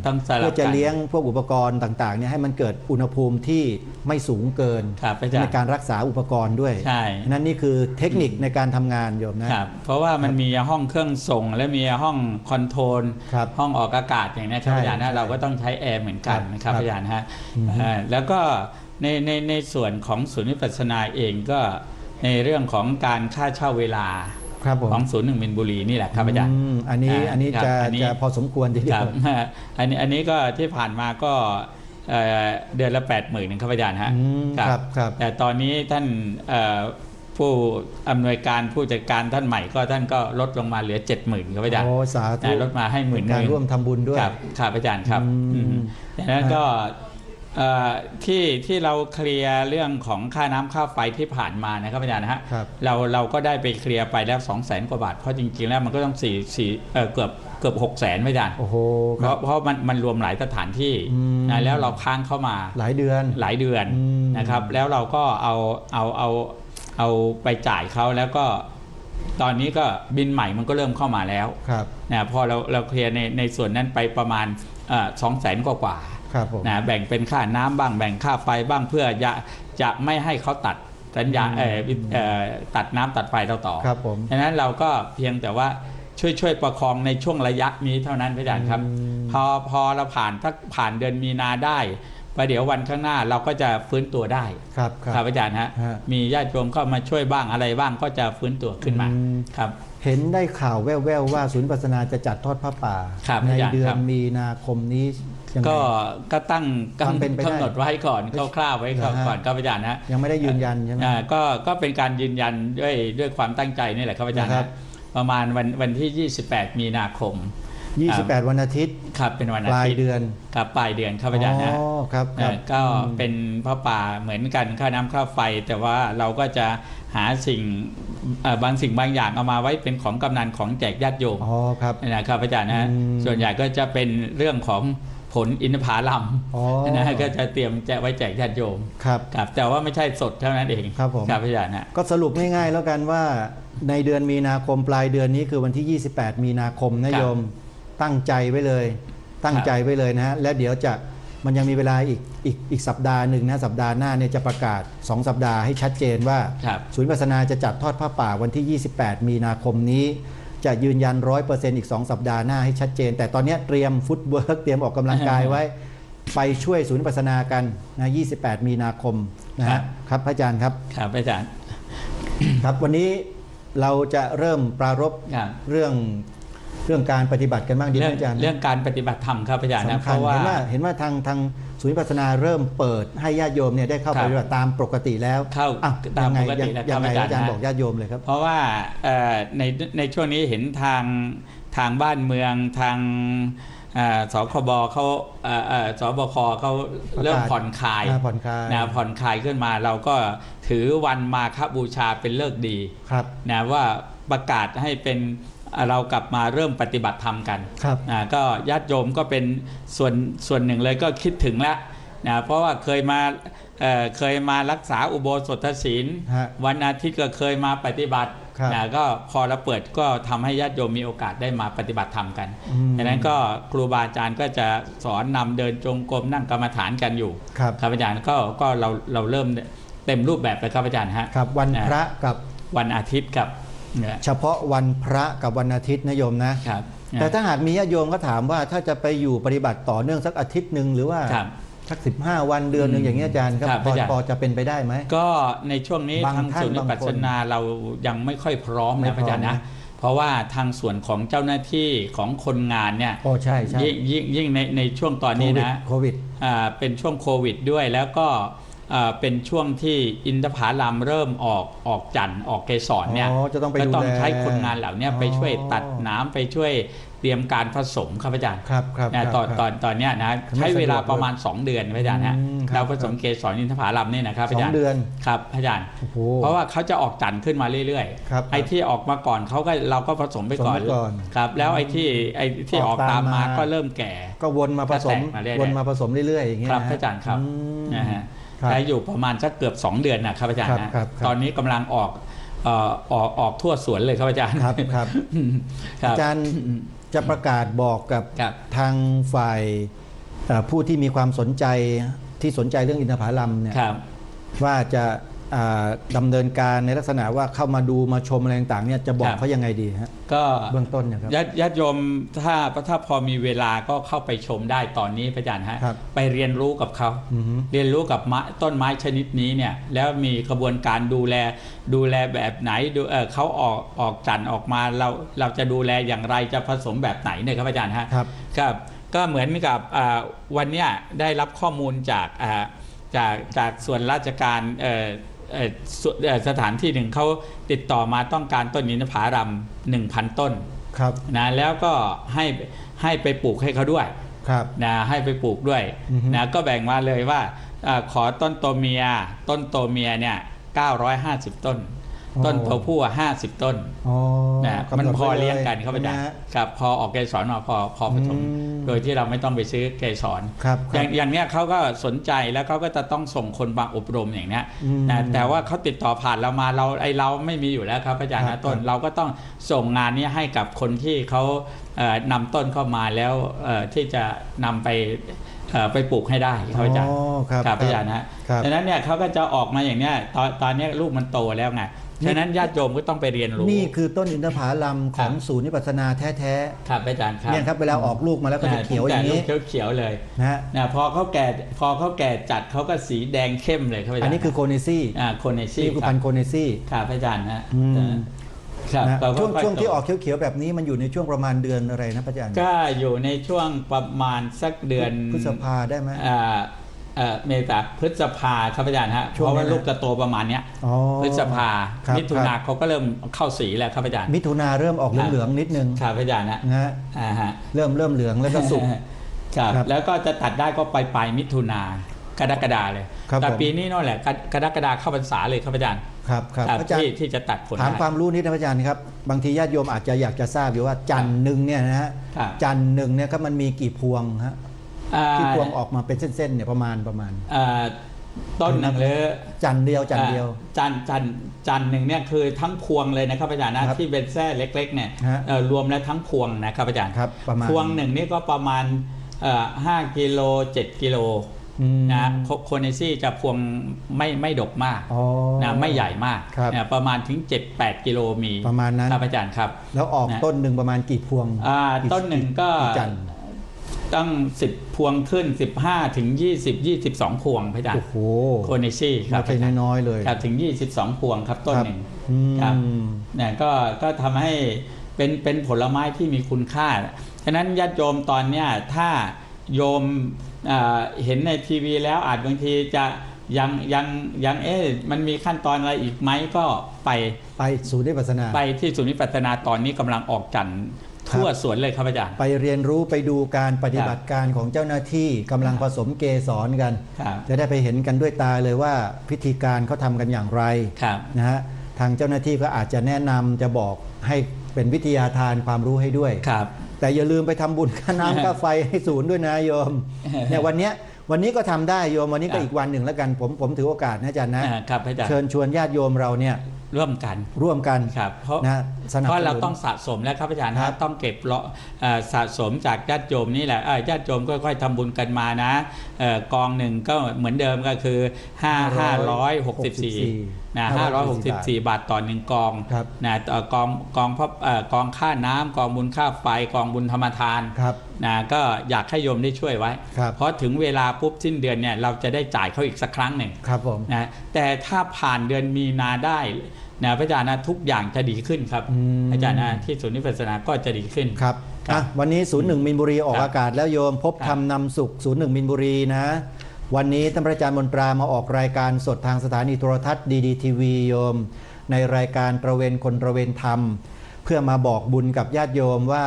ต้องสลับกันเพื่อจะเลี้ยงพวกอุปกรณ์ต่างๆเนี่ยให้มันเกิดอุณหภูมิที่ไม่สูงเกินในการรักษาอุปกรณ์ด้วยใช่นั่นนี่คือเทคนิคในการทำงานโยมนะครับเพราะว่ามันมีห้องเครื่องส่งและมีห้องคอนโทรลห้องออกอากาศอย่างนี้ครับอาจารย์นะเราก็ต้องใช้แอร์เหมือนกันนะครับอาจารย์ฮะแล้วก็ในส่วนของศูนย์วิปัสสนาเองก็ในเรื่องของการค่าเช่าเวลาของศูนย์หนึ่งมินบุรีนี่แหละครับอาจารย์อันนี้จะพอสมควรทีเดียวอันนี้ก็ที่ผ่านมาก็เดือนละ 80,000 ครับอาจารย์ฮะแต่ตอนนี้ท่านผู้อำนวยการผู้จัดการท่านใหม่ท่านก็ลดลงมาเหลือ 70,000 ครับอาจารย์ลดมาให้10,000การร่วมทำบุญด้วยครับอาจารย์ครับดังนั้นก็ที่เราเคลียร์เรื่องของค่าน้ำค่าไฟที่ผ่านมานะครับอาจารย์นะฮะเราก็ได้ไปเคลียร์ไปแล้ว 200,000 กว่าบาทเพราะจริงๆแล้วมันก็ต้องเกือบ 600,000 ไม่อาจารย์เพราะมันรวมหลายสถานที่แล้วเราค้างเข้ามาหลายเดือนนะครับแล้วเราก็เอาไปจ่ายเขาแล้วก็ตอนนี้ก็บินใหม่มันก็เริ่มเข้ามาแล้วนะพอเราเคลียร์ในส่วนนั้นไปประมาณ200,000 กว่านะแบ่งเป็นค่าน้ำบ้างแบ่งค่าไฟบ้างเพื่อจะไม่ให้เขาตัดสัญญาตัดน้ำตัดไฟเราต่อดังนั้นเราก็เพียงแต่ว่าช่วยประคองในช่วงระยะนี้เท่านั้นอาจารย์ครับพอเราผ่านเดือนมีนาได้ประเดี๋ยววันข้างหน้าเราก็จะฟื้นตัวได้ครับอาจารย์ฮะมีญาติโยมเข้ามาช่วยบ้างอะไรบ้างก็จะฟื้นตัวขึ้นมาครับเห็นได้ข่าวแว่วๆว่าศูนย์ปัสสนาจะจัดทอดผ้าป่าในเดือนมีนาคมนี้ก็ตั้งกำหนดไว้ก่อนคร่าวๆไว้ก่อนครับอาจารย์นะยังไม่ได้ยืนยันใช่ไหมก็เป็นการยืนยันด้วยความตั้งใจนี่แหละครับอาจารย์นะประมาณวันที่28 มีนาคม28 วันอาทิตย์ครับเป็นวันอาทิตย์ปลายเดือนครับปลายเดือนครับอาจารย์นะครับก็เป็นพระป่าเหมือนกันค่าน้ำค่าไฟแต่ว่าเราก็จะหาบางสิ่งบางอย่างเอามาไว้เป็นของกำนันของแจกญาติโยมนะครับอาจารย์นะส่วนใหญ่ก็จะเป็นเรื่องของผลอินทผลัมนะก็จะเตรียมไว้แจกญาติโยมครับแต่ว่าไม่ใช่สดเท่านั้นเองครับผมครับอาจารย์นะก็สรุปง่ายๆแล้วกันว่าในเดือนมีนาคมปลายเดือนนี้คือวันที่28 มีนาคมนะโยมตั้งใจไว้เลยนะฮะและเดี๋ยวมันยังมีเวลาอีกสัปดาห์หนึ่งนะสัปดาห์หน้าเนี่ยจะประกาศ2 สัปดาห์ให้ชัดเจนว่าศูนย์วิปัสสนาจะจัดทอดผ้าป่าวันที่28 มีนาคมนี้จะยืนยัน 100% อีก2 สัปดาห์หน้าให้ชัดเจนแต่ตอนนี้เตรียมฟุตเวิร์กเตรียมออกกำลังกายไว้ไปช่วยศูนย์วิปัสสนากันนะ28 มีนาคมนะฮะครับพระอาจารย์ครับครับอาจารย์ครับวันนี้เราจะเริ่มปรารภเรื่องการปฏิบัติกันบ้างดีไหมอาจารย์เรื่องการปฏิบัติธรรมครับอาจารย์นะเพราะว่าเห็นว่าทางศูนย์วิปัสสนาเริ่มเปิดให้ญาติโยมเนี่ยได้เข้าปฏิบัติตามปกติแล้วเข้าตามปกติแล้วยังไงอาจารย์บอกญาติโยมเลยครับเพราะว่าในช่วงนี้เห็นทางบ้านเมืองทางสคบเขาสบคเขาเริ่มผ่อนคลายขึ้นมาเราก็ถือวันมาฆบูชาเป็นฤกษ์ดีนะว่าประกาศให้เป็นเรากลับมาเริ่มปฏิบัติธรรมกันก็ญาติโยมก็เป็นส่วนหนึ่งเลยก็คิดถึงแล้วนะเพราะว่าเคยมารักษาอุโบสถศีลวันอาทิตย์ก็เคยมาปฏิบัตินะก็พอเราเปิดก็ทำให้ญาติโยมมีโอกาสได้มาปฏิบัติธรรมกันดังนั้นก็ครูบาอาจารย์ก็จะสอนนำเดินจงกรมนั่งกรรมฐานกันอยู่ครับอาจารย์ก็เราเริ่มเต็มรูปแบบแล้วครับอาจารย์ฮะครับวันพระกับวันอาทิตย์กับเฉพาะวันพระกับวันอาทิตย์นะโยมนะแต่ถ้าหากมีญาติโยมก็ถามว่าถ้าจะไปอยู่ปฏิบัติต่อเนื่องสักอาทิตย์หนึ่งหรือว่าสัก15 วันเดือนหนึ่งอย่างนี้อาจารย์ครับพอจะเป็นไปได้ไหมก็ในช่วงนี้ทางศูนย์วิปัสสนาเรายังไม่ค่อยพร้อมนะอาจารย์นะเพราะว่าทางส่วนของเจ้าหน้าที่ของคนงานเนี่ยยิ่งในช่วงตอนนี้นะโควิดเป็นช่วงโควิดด้วยแล้วก็เป็นช่วงที่อินทผลัมเริ่มออกจันทร์ออกเกสรเนี่ยก็ต้องใช้คนงานเหล่านี้ไปช่วยตัดน้ำไปช่วยเตรียมการผสมครับอาจารย์ตอนนี้นะใช้เวลาประมาณ2 เดือนอาจารย์ฮะเราผสมเกสรอินทผลัมนี่นะครับอาจารย์2 เดือนครับอาจารย์เพราะว่าเขาจะออกจันทร์ขึ้นมาเรื่อยๆไอ้ที่ออกมาก่อนเราก็ผสมไปก่อนครับแล้วไอ้ที่ออกตามมาก็เริ่มแก่ก็วนมาผสมเรื่อยๆอย่างเงี้ยครับอาจารย์ครับนะฮะได้อยู่ประมาณสักเกือบ2 เดือนนะครับอาจารย์นะตอนนี้กำลังออกทั่วสวนเลยครับอาจารย์ครับอาจารย์ จะประกาศบอกกับ ครับ ทางฝ่ายผู้ที่มีความสนใจที่สนใจเรื่องอินทผลัมเนี่ย ครับ ว่าจะดำเนินการในลักษณะว่าเข้ามาดูมาชมอะไรต่างๆเนี่ยจะบอกเขายังไงดีฮะ ก็ เบื้องต้นเนี่ยครับ ญาติโยมถ้าพอมีเวลาก็เข้าไปชมได้ตอนนี้พระอาจารย์ฮะ ครับ ไปเรียนรู้กับเขา อือฮึ เรียนรู้กับต้นไม้ชนิดนี้เนี่ยแล้วมีกระบวนการดูแลแบบไหนเขาออกจันทร์ออกมาเราจะดูแลอย่างไรจะผสมแบบไหนเนี่ยครับอาจารย์ฮะ ครับ ครับก็เหมือนกับวันเนี้ยได้รับข้อมูลจากส่วนราชการสถานที่หนึ่งเขาติดต่อมาต้องการต้นอินทผลัม 1,000 ต้น ครับ นะแล้วก็ให้ไปปลูกให้เขาด้วย ครับ นะให้ไปปลูกด้วย อือฮึ นะก็แบ่งมาเลยว่าขอต้นโตเมียเนี่ย950 ต้น ต้นตัวผู้50 ต้น อ๋อ นะ กำห มัน ด พอ ไว้ เลี้ยงกันครับอาจารย์ ใช่ไหมฮะ ครับพอออกเกสรมาพอผสม โดยที่เราไม่ต้องไปซื้อเกสร ครับ อย่างเนี้ยเขาก็สนใจแล้วเขาก็จะต้องส่งคนมาอบรมอย่างเนี้ย อืม นะแต่ว่าเขาติดต่อผ่านเรามาเราไม่มีอยู่แล้วครับอาจารย์ ครั นะ บ ต้น ครับ เราก็ต้องส่งงานนี้ให้กับคนที่เขานำต้นเข้ามาแล้วที่จะนำไปปลูกให้ได้ครับอาจารย์ อ๋อครับ ครับอาจารย์นะครับ ดังนั้นเนี่ยเขาก็จะออกมาอย่างเนี้ยตอนเนี้ยลูกมันโตแล้วไงฉะนั้นญาติโยมก็ต้องไปเรียนรู้ นี่คือต้นอินทผลัมของ ครับ ศูนย์วิปัสสนาแท้ ครับอาจารย์ค ๆ รับ เนี่ยครับเวลาออกลูกมาแล้วก็จะเขียวอย่าง นี้ นี้ เขียวๆเลย นะฮะ นะพอเขาแก่จัดเขาก็สีแดงเข้มเลยครับอาจารย์ อันนี้คือโคเนซี่ โคเนซี่ นี่คือพันธุ์โคเนซี่ ครับอาจารย์ฮะ อืม ครับ นะ เราก็ ช่วง ค่ย ที่ออกเขียวๆแบบนี้มันอยู่ในช่วงประมาณเดือนอะไรนะพระอาจารย์ ก็อยู่ในช่วงประมาณสักเดือน พฤษภาได้ไหม เมษาพฤษภาครับอาจารย์ฮะ ช่วง เพราะว่า นี้นะ ลูกจะโตประมาณเนี้ย อ๋อ พฤษภา ครับ มิถุนาเขาก็เริ่มเข้าสีแล้วครับอาจารย์ มิถุนาเริ่มออกเหลืองๆนิดนึง ครับอาจารย์ฮะ นะฮะ ฮะ เริ่มเหลืองแล้วก็สุก ครับ ครับ แล้วก็จะตัดได้ก็ปลายมิถุนากรกฎาเลย ครับ แต่ ผม ปีนี้นั่นแหละกรกฎาเข้าพรรษาเลยครับอาจารย์ ครับครับ ครับ อาจารย์ ที่จะตัดผล ถาม ได้ ความรู้นิดนะพระอาจารย์ครับบางทีญาติโยมอาจจะอยากจะทราบอยู่ว่าจันทร์หนึ่งเนี่ยนะฮะ ครับ จันทร์หนึ่งเนี่ยครับมันมีกี่พวงฮะ อ่า ที่พวงออกมาเป็นเส้นๆเนี่ยประมาณ อ่าต้นหนึ่งหรือ จันทร์เดียวจันทร์เดียว จันหนึ่งเนี่ยคือทั้งพวงเลยนะครับอาจารย์นะครับ ที่เป็นแส้เล็กๆเนี่ย ฮะ รวมแล้วทั้งพวงนะครับอาจารย์ ครับประมาณ พวงหนึ่งนี่ก็ประมาณ5 กิโล 7 กิโล อืม นะโคเนซี่จะพวงไม่ดกมาก อ๋อ นะไม่ใหญ่มาก ครับ นะประมาณถึง 7-8 กิโลมี ประมาณนั้น ครับอาจารย์ครับ แล้วออก นะ ต้นหนึ่งประมาณกี่พวง ต้นหนึ่งก็ กี่จันทร์ ตั้ง10 พวงขึ้น 15 ถึง 22 พวงพระอาจาร โอ้ ย์ โห โคเนซี่ค ไม่ รับ ใช่น้อยๆเลย ครับถึง 22 พวงครับต้นหนึ่ง อืม ครับเนี่ยก็ทำให้เป็นผลไม้ที่มีคุณค่า ฉะนั้นญาติโยมตอนเนี้ยถ้าโยมเห็นในทีวีแล้วอาจบางทีจะยังมันมีขั้นตอนอะไรอีกไหมก็ไปศูนย์วิปัสสนา ไปที่ศูนย์วิปัสสนาตอนนี้กำลังออกจันทร์ทั่วสวนเลยครับอาจารย์ ไปเรียนรู้ไปดูการปฏิบัติการของเจ้าหน้าที่กำลังผสมเกสรกัน ครับ จะได้ไปเห็นกันด้วยตาเลยว่าพิธีการเขาทำกันอย่างไร ครับ นะฮะทางเจ้าหน้าที่ก็อาจจะแนะนำจะบอกให้เป็นวิทยาทานความรู้ให้ด้วย ครับ แต่อย่าลืมไปทำบุญค่าน้ำค่าไฟให้ศูนย์ด้วยนะโยมเนี่ยวันนี้ก็ทำได้โยมวันนี้ก็อีกวันหนึ่งแล้วกันผมถือโอกาสนะอาจารย์นะครับ อาจารย์ เชิญชวนญาติโยมเราเนี่ย ร่วมกัน ร่วมกัน ครับเพราะ นะสนับ เพ ส ราะเรา นุน ต้องสะสมแล้วครับอาจารย์ ครั นะ บ ต้องเก็บสะสมจากญาติโยมนี่แหละญาติโยมค่อยๆทำบุญกันมานะกองหนึ่งก็เหมือนเดิมก็คือ564นะ564 บาทต่อหนึ่งกอง ครับ นะกองค่าน้ำกองบุญค่าไฟกองบุญธรรมทาน ครับ นะก็อยากให้โยมได้ช่วยไว้ ครับ เพราะถึงเวลาปุ๊บสิ้นเดือนเนี่ยเราจะได้จ่ายเขาอีกสักครั้งหนึ่ง ครับผม นะแต่ถ้าผ่านเดือนมีนาได้นะพระอาจารย์นะทุกอย่างจะดีขึ้นครับ อืม อาจารย์นะที่ศูนย์วิปัสสนาก็จะดีขึ้น ครับ ครับ วันนี้ 01 มินบุรีออก ครับ อากาศแล้วโยมพบ ครับ ธรรมนำสุข 01 มินบุรีนะ วันนี้ท่านพระอาจารย์มนตรามาออกรายการสดทางสถานีโทรทัศน์ดีทีวีโยม ในรายการตระเวนคนตระเวนธรรม เพื่อมาบอกบุญกับญาติโยมว่า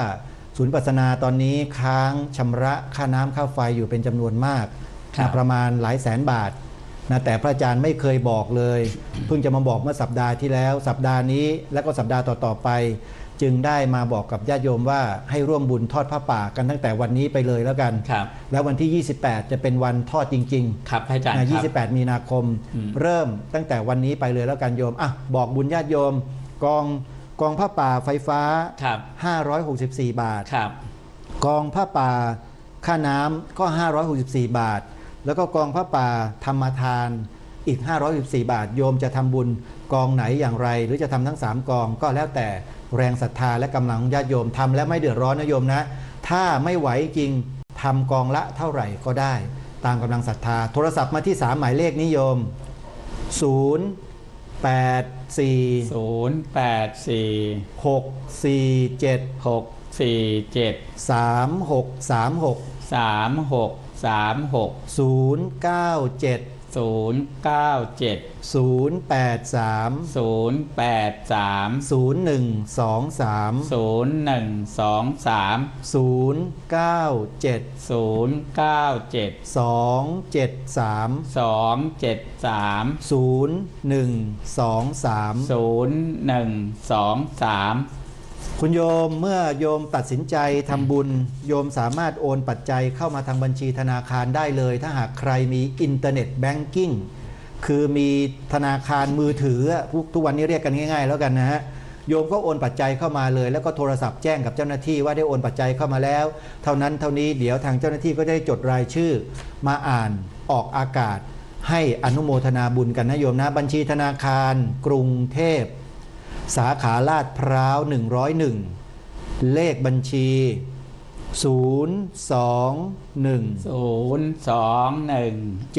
ศูนย์วิปัสสนาตอนนี้ค้างชำระค่าน้ำค่าไฟอยู่เป็นจำนวนมาก ครับ ประมาณหลายแสนบาทนะแต่พระอาจารย์ไม่เคยบอกเลย เพิ่งจะมาบอกเมื่อสัปดาห์ที่แล้ว สัปดาห์นี้และก็สัปดาห์ต่อๆไป จึงได้มาบอกกับญาติโยมว่าให้ร่วมบุญทอดผ้าป่ากันตั้งแต่วันนี้ไปเลยแล้วกัน ครับ แล้ววันที่ 28 จะเป็นวันทอดจริง ครับพระอาจารย์ ๆนะ ครับ 28 มีนาคม อืม เริ่มตั้งแต่วันนี้ไปเลยแล้วกันโยมอ่ะบอกบุญญาติโยมกอง กองผ้าป่าไฟฟ้า ครับ 564 บาท ครับ กองผ้าป่าค่าน้ำก็564 บาท แล้วก็กองผ้าป่าธรรมทานอีก514 บาทโยมจะทำบุญกองไหนอย่างไร หรือจะทำทั้ง3กองก็แล้วแต่แรงศรัทธาและกำลังของญาติโยมทำและไม่เดือดร้อนนะโยมนะถ้าไม่ไหวจริงทำกองละเท่าไหร่ก็ได้ตามกำลังศรัทธาโทรศัพท์มาที่3หมายเลขนิยม0 8 4 084 6 4 7 647 3 6 3 6 3636 0 9 7 097 0 8 3 083 0 1 2 3 0123 0 9 7 097 2 7 3 273 0 1 2 3 0123 คุณโยมเมื่อโยมตัดสินใจทำบุญโยมสามารถโอนปัจจัยเข้ามาทางบัญชีธนาคารได้เลยถ้าหากใครมีอินเทอร์เน็ตแบงกิ้งคือมีธนาคารมือถือทุกวันนี้เรียกกันง่ายๆแล้วกันนะฮะโยมก็โอนปัจจัยเข้ามาเลยแล้วก็โทรศัพท์แจ้งกับเจ้าหน้าที่ว่าได้โอนปัจจัยเข้ามาแล้วเท่านั้นเท่านี้เดี๋ยวทางเจ้าหน้าที่ก็ได้จดรายชื่อมาอ่านออกอากาศให้อนุโมทนาบุญกันนะโยมนะบัญชีธนาคารกรุงเทพสาขาลาดพร้าว101เลขบัญชี 021 021 719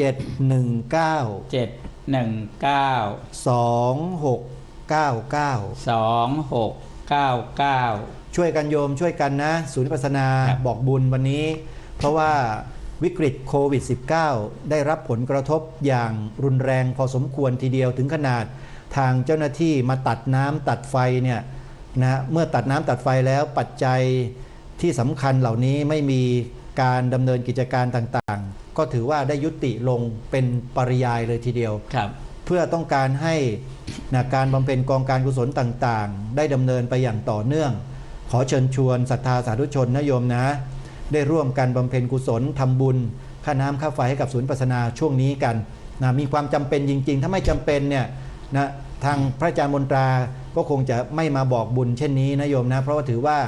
719 2699 2699 ช่วยกันโยมช่วยกันนะศูนย์วิปัสสนา ครับ บอกบุญวันนี้ เพราะว่าวิกฤตโควิด -19 ได้รับผลกระทบอย่างรุนแรงพอสมควรทีเดียวถึงขนาดทางเจ้าหน้าที่มาตัดน้ำตัดไฟเนี่ยนะเมื่อตัดน้ำตัดไฟแล้วปัจจัยที่สำคัญเหล่านี้ไม่มีการดำเนินกิจการต่างๆ ก็ถือว่าได้ยุติลงเป็นปริยายเลยทีเดียว ครับ เพื่อต้องการให้นะการบำเพ็ญกองการกุศลต่างๆ ได้ดำเนินไปอย่างต่อเนื่อง ขอเชิญชวนศรัทธาสาธุชนนะโยมนะ ได้ร่วมกันบำเพ็ญกุศลทำบุญค่าน้ำค่าไฟให้กับศูนย์วิปัสสนาช่วงนี้กันนะมีความจำเป็นจริงๆ ถ้าไม่จำเป็นเนี่ยนะทางพระอาจารย์มนตราก็คงจะไม่มาบอกบุญเช่นนี้นะโยมนะเพราะว่าถือว่า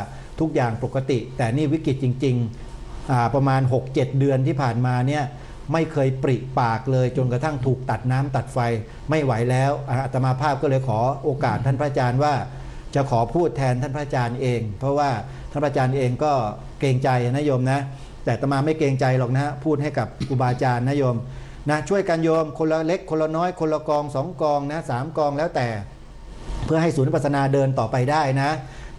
ทุกอย่างปกติ แต่นี่วิกฤตจริงๆประมาณ 6-7 เดือนที่ผ่านมาเนี่ยไม่เคยปริปากเลยจนกระทั่งถูกตัดน้ำตัดไฟไม่ไหวแล้วอาตมาภาพก็เลยขอโอกาสท่านพระอาจารย์ว่าจะขอพูดแทนท่านพระอาจารย์เองเพราะว่าท่านพระอาจารย์เองก็เกรงใจนะโยมนะแต่อาตมาไม่เกรงใจหรอกนะพูดให้กับครูบาอาจารย์นะโยมนะช่วยกันโยมคนละเล็กคนละน้อยคนละกอง2กองนะ3กองแล้วแต่เพื่อให้ศูนย์วิปัสสนาเดินต่อไปได้นะ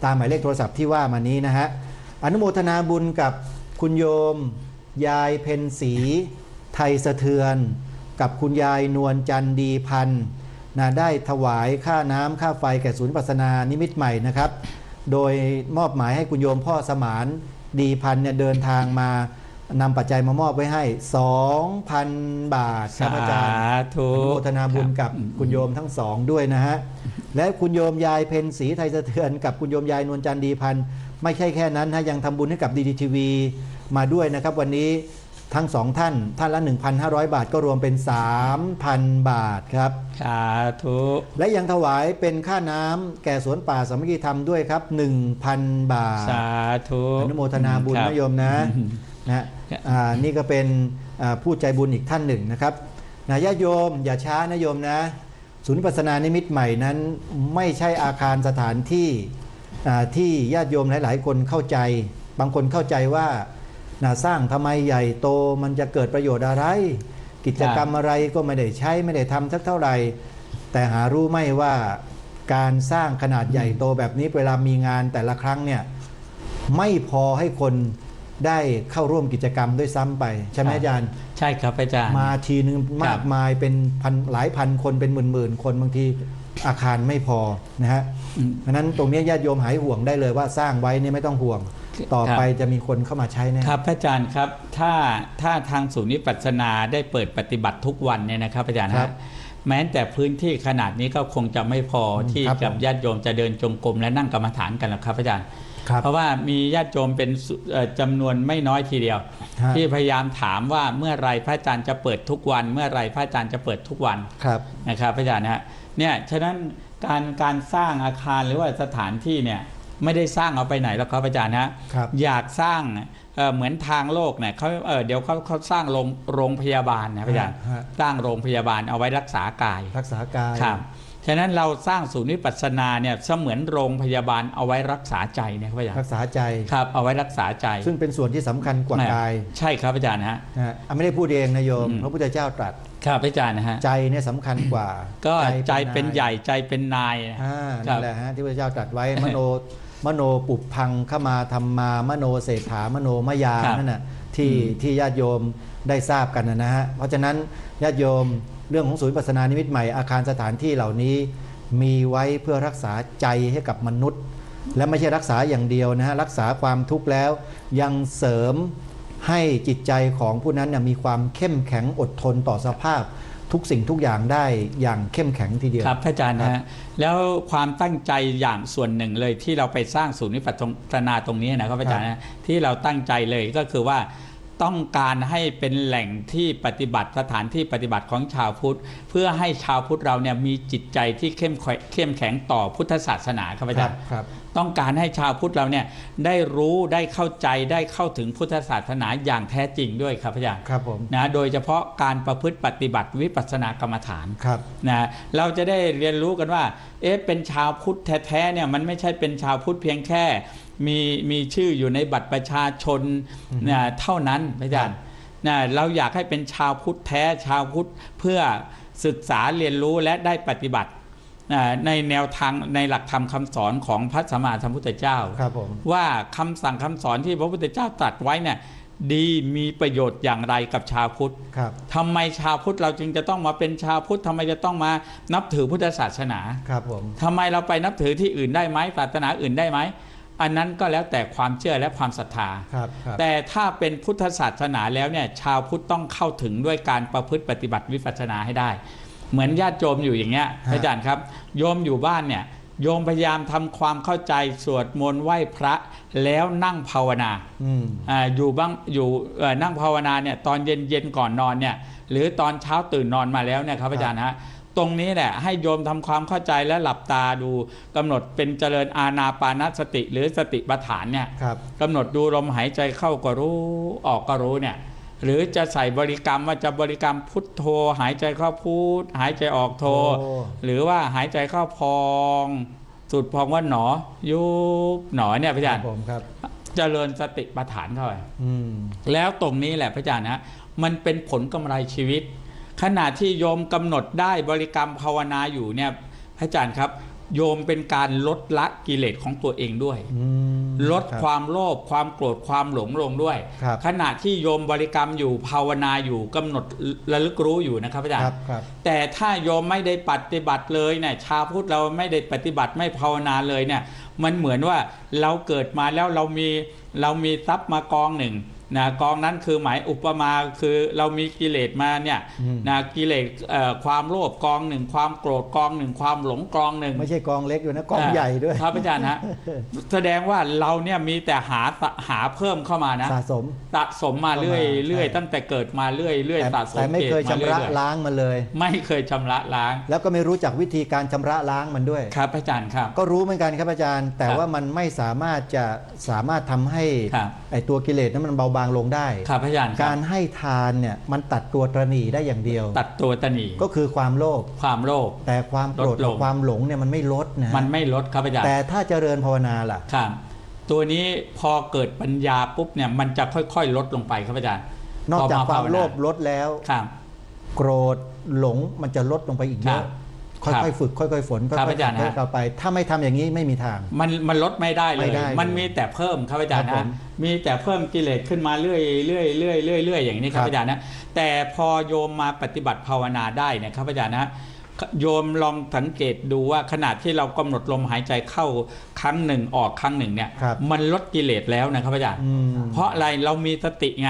ตามหมายเลขโทรศัพท์ที่ว่ามานี้นะฮะอนุโมทนาบุญกับคุณโยมยายเพ็ญศรีไทยสะเทือนกับคุณยายนวลจันดีพันธ์นะได้ถวายค่าน้ำค่าไฟแก่ศูนย์วิปัสสนานิมิตใหม่นะครับโดยมอบหมายให้คุณโยมพ่อสมานดีพันธ์เนี่ยเดินทางมานำปัจจัยมามอบไว้ให้ 2,000 บาทครับอาจารย์ สาธุ อนุโมทนาบุญกับคุณโยมทั้งสองด้วยนะฮะและคุณโยมยายเพ็ญศรีไทยสะเทือนกับคุณโยมยายนวลจันดีพันธ์ไม่ใช่แค่นั้นนะยังทำบุญให้กับดีดีทีวีมาด้วยนะครับวันนี้ทั้งสองท่านละ 1,500 บาทก็รวมเป็น 3,000 บาทครับ สาธุ และยังถวายเป็นค่าน้ำแก่สวนป่าสามัคคีธรรมด้วยครับ 1,000 บาท สาธุ อนุโมทนาบุญ ครับ นะโยมนะนี่ก็เป็นผู้ใจบุญอีกท่านหนึ่งนะครับญาติโยมอย่าช้านะโยมนะศูนย์วิปัสสนานิมิตใหม่นั้นไม่ใช่อาคารสถานที่ที่ญาติโยมหลายๆคนเข้าใจบางคนเข้าใจว่าสร้างทำไมใหญ่โตมันจะเกิดประโยชน์อะไร กิจกรรมอะไรก็ไม่ได้ใช้ไม่ได้ทำสักเท่าไหร่แต่หารู้ไหมว่าการสร้างขนาดใหญ่โตแบบนี้เวลามีงานแต่ละครั้งเนี่ยไม่พอให้คนได้เข้าร่วมกิจกรรมด้วยซ้ำไปใช่ไหมอาจารย์ ใช่ครับอาจารย์ มาทีนึงมากมายเป็นหลายพันคนเป็นหมื่นคนบางทีอาคารไม่พอนะฮะเพราะนั้นตรงนี้ญาติโยมหายห่วงได้เลยว่าสร้างไว้นี่ไม่ต้องห่วงต่อไปจะมีคนเข้ามาใช้แน่ครับอาจารย์ครับถ้าทางศูนย์วิปัสสนาได้เปิดปฏิบัติทุกวันเนี่ยนะครับอาจารย์ครับแม้แต่พื้นที่ขนาดนี้ก็คงจะไม่พอที่กับญาติโยมจะเดินจงกรมและนั่งกรรมฐานกันหรอกครับอาจารย์เพราะว่ามีญาติโยมเป็นจำนวนไม่น้อยทีเดียวที่พยายามถามว่าเมื่อไรพระอาจารย์จะเปิดทุกวันเมื่อไรพระอาจารย์จะเปิดทุกวันนะครับอาจารย์นะเนี่ยฉะนั้น การสร้างอาคารหรือว่าสถานที่เนี่ยไม่ได้สร้างเอาไปไหนหรอกครับอาจารย์นะครับอยากสร้างเหมือนทางโลกเนี่ยเขาเดี๋ยวเขาสร้างโรงพยาบาลนะอาจารย์สร้างโรงพยาบาลเอาไว้รักษากายครับฉะนั้นเราสร้างศูนย์วิปัสสนาเนี่ยเสมือนโรงพยาบาลเอาไว้รักษาใจเนี่ยครับอาจารย์รักษาใจครับเอาไว้รักษาใจซึ่งเป็นส่วนที่สำคัญกว่ากายใช่ครับอาจารย์ไม่ได้พูดเองนะโยมพระพุทธเจ้าตรัสครับอาจารย์ใจเนี่ยสำคัญกว่าก็ใจเป็นใหญ่ใจเป็นนายนั่นแหละที่พระเจ้าตรัสไว้มโนปุพพังขมาธรรมามโนเศรษฐามโนมยานั่นน่ะที่ญาติโยมได้ทราบกันนะฮะเพราะฉะนั้นญาติโยมเรื่องของศูนย์วิปัสสนานิมิตใหม่อาคารสถานที่เหล่านี้มีไว้เพื่อรักษาใจให้กับมนุษย์และไม่ใช่รักษาอย่างเดียวนะฮะรักษาความทุกข์แล้วยังเสริมให้จิตใจของผู้นั้นมีความเข้มแข็งอดทนต่อสภาพทุกสิ่งทุกอย่างได้อย่างเข้มแข็งทีเดียวครับอาจารย์นะแล้วความตั้งใจอย่างส่วนหนึ่งเลยที่เราไปสร้างศูนย์วิปัสสนาตรงนี้นะครับอาจารย์นะที่เราตั้งใจเลยก็คือว่าต้องการให้เป็นแหล่งที่ปฏิบัติสถานที่ปฏิบัติของชาวพุทธเพื่อให้ชาวพุทธเราเนี่ยมีจิตใจที่เข้มแข็งต่อพุทธศาสนาครับอาจารย์ต้องการให้ชาวพุทธเราเนี่ยได้รู้ได้เข้าใจได้เข้าถึงพุทธศาสนาอย่างแท้จริงด้วยครับอาจารย์ครับผมนะโดยเฉพาะการประพฤติปฏิบัติวิปัสสนากรรมฐานนะเราจะได้เรียนรู้กันว่าเป็นชาวพุทธแท้ๆเนี่ยมันไม่ใช่เป็นชาวพุทธเพียงแค่มีชื่ออยู่ในบัตรประชาชนนะเท่านั้นอาจารย์นะเราอยากให้เป็นชาวพุทธแท้ชาวพุทธเพื่อศึกษาเรียนรู้และได้ปฏิบัติในแนวทางในหลักธรรมคำสอนของพระสัมมาสัมพุทธเจ้าว่าคำสั่งคำสอนที่พระพุทธเจ้าตรัสไว้เนี่ยดีมีประโยชน์อย่างไรกับชาวพุทธทำไมชาวพุทธเราจึงจะต้องมาเป็นชาวพุทธทำไมจะต้องมานับถือพุทธศาสนาทำไมเราไปนับถือที่อื่นได้ไหมศาสนาอื่นได้ไหมอันนั้นก็แล้วแต่ความเชื่อและความศรัทธาแต่ถ้าเป็นพุทธศาสนาแล้วเนี่ยชาวพุทธต้องเข้าถึงด้วยการประพฤติปฏิบัติวิปัสสนาให้ได้เหมือนญาติโยมอยู่อย่างเงี้ยอาจารย์ครับโยมอยู่บ้านเนี่ยโยมพยายามทำความเข้าใจสวดมนต์ไหว้พระแล้วนั่งภาวนาอยู่บ้างอยู่นั่งภาวนาเนี่ยตอนเย็นก่อนนอนเนี่ยหรือตอนเช้าตื่นนอนมาแล้วเนี่ยครับอาจารย์ฮะตรงนี้แหละให้โยมทำความเข้าใจและหลับตาดูกำหนดเป็นเจริญอานาปานสติหรือสติปัฏฐานเนี่ยกำหนดดูลมหายใจเข้าก็รู้ออกก็รู้เนี่ยหรือจะใส่บริกรรมว่าจะบริกรรมพุทโธหายใจเข้าพุทหายใจออกโธหรือว่าหายใจเข้าพองสุดพองว่าหนอยุบหนอเนี่ยพระอาจารย์เจริญสติปัฏฐานเข้าไปแล้วตรงนี้แหละพระอาจารย์นะมันเป็นผลกำไรชีวิตขณะที่โยมกำหนดได้บริกรรมภาวนาอยู่เนี่ยพระอาจารย์ครับโยมเป็นการลดละกิเลสของตัวเองด้วยลดความโลภความโกรธความหลงลงด้วยขณะที่โยมบริกรรมอยู่ภาวนาอยู่กำหนดระลึกรู้อยู่นะครับอาจารย์แต่ถ้าโยมไม่ได้ปฏิบัติเลยเนี่ยชาวพุทธเราไม่ได้ปฏิบัติไม่ภาวนาเลยเนี่ยมันเหมือนว่าเราเกิดมาแล้วเรามีทรัพย์มากองหนึ่งนะกองนั้นคือหมายอุปมาคือเรามีกิเลสมาเนี่ยนะกิเลสความโลภกองหนึ่งความโกรธกองหนึ่งความหลงกองหนึ่งไม่ใช่กองเล็กอยู่นะกองใหญ่ด้วยครับอาจารย์ฮะแสดงว่าเราเนี่ยมีแต่หาเพิ่มเข้ามานะสะสมมาเรื่อยตั้งแต่เกิดมาเรื่อยสะสมแต่ไม่เคยชำระล้างมันเลยไม่เคยชำระล้างแล้วก็ไม่รู้จักวิธีการชำระล้างมันด้วยครับอาจารย์ครับก็รู้เหมือนกันครับอาจารย์แต่ว่ามันไม่สามารถทำให้ไอตัวกิเลสนั้นมันเบาบางลงได้ครับอาจารย์การให้ทานเนี่ยมันตัดตัวตระหนี่ได้อย่างเดียวตัดตัวตระหนี่ก็คือความโลภแต่ความโกรธความหลงเนี่ยมันไม่ลดนะมันไม่ลดครับอาจารย์แต่ถ้าเจริญภาวนาล่ะครับตัวนี้พอเกิดปัญญาปุ๊บเนี่ยมันจะค่อยๆลดลงไปครับอาจารย์นอกจากความโลภลดแล้วโกรธหลงมันจะลดลงไปอีกเยอะค่อยๆฝึกค่อยๆฝนค่อยๆเข้าไปถ้าไม่ทำอย่างนี้ไม่มีทางมันลดไม่ได้เลยมันมีแต่เพิ่มครับอาจารย์นะมีแต่เพิ่มกิเลสขึ้นมาเรื่อยอย่างนี้ครับอาจารย์นะแต่พอโยมมาปฏิบัติภาวนาได้เนี่ยครับอาจารย์นะโยมลองสังเกตดูว่าขณะที่เรากำหนดลมหายใจเข้าครั้งหนึ่งออกครั้งหนึ่งเนี่ยมันลดกิเลสแล้วนะครับอาจารย์เพราะอะไรเรามีสติไง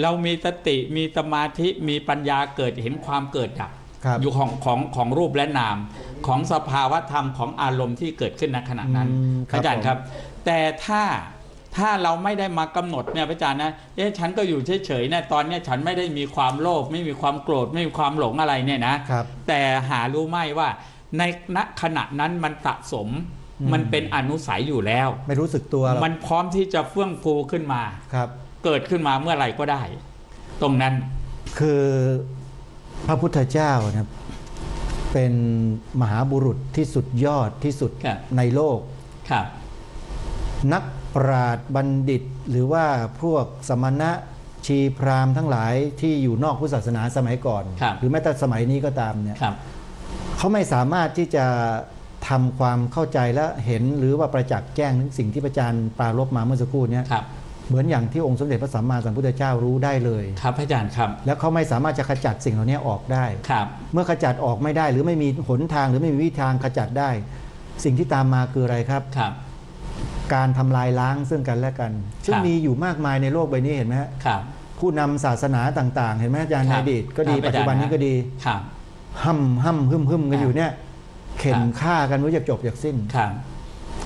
เรามีสติมีสมาธิมีปัญญาเกิดเห็นความเกิดดับอยู่ของรูปและนามของสภาวะธรรมของอารมณ์ที่เกิดขึ้นในขณะนั้นอาจารย์ครับแต่ถ้าเราไม่ได้มากำหนดเนี่ยอาจารย์นะฉันก็อยู่เฉยๆนะตอนนี้ฉันไม่ได้มีความโลภไม่มีความโกรธไม่มีความหลงอะไรเนี่ยนะแต่หารู้ไหมว่า ในณขณะนั้นมันสะสมมันเป็นอนุสัยอยู่แล้วไม่รู้สึกตัวหรอกมันพร้อมที่จะเฟื่องฟูขึ้นมาครับเกิดขึ้นมาเมื่อไหร่ก็ได้ตรงนั้นคือพระพุทธเจ้านะเป็นมหาบุรุษที่สุดยอดที่สุดในโลกครับนักปราชญ์บัณฑิตหรือว่าพวกสมณะชีพราหมณ์ทั้งหลายที่อยู่นอกพุทธศาสนาสมัยก่อนหรือแม้แต่สมัยนี้ก็ตามเนี่ยเขาไม่สามารถที่จะทำความเข้าใจและเห็นหรือว่าประจักษ์แจ้งถึงสิ่งที่พระอาจารย์ปรารภมาเมื่อสักครู่นี้เหมือนอย่างที่องค์สมเด็จพระสัมมาสัมพุทธเจ้ารู้ได้เลยครับพระอาจารย์ครับแล้วเขาไม่สามารถจะขจัดสิ่งเหล่านี้ออกได้ครับเมื่อขจัดออกไม่ได้หรือไม่มีหนทางหรือไม่มีวิธีทางขจัดได้สิ่งที่ตามมาคืออะไรครับการทำลายล้างซึ่งกันและกันซึ่งมีอยู่มากมายในโลกใบนี้เห็นไหมครับผู้นำศาสนาต่างๆเห็นไหมอาจารย์ในอดีตก็ดีปัจจุบันนี้ก็ดีห้ำหึ่มกันอยู่เนี่ยเข็นฆ่ากันไม่รู้จะจบจากสิ้นครับ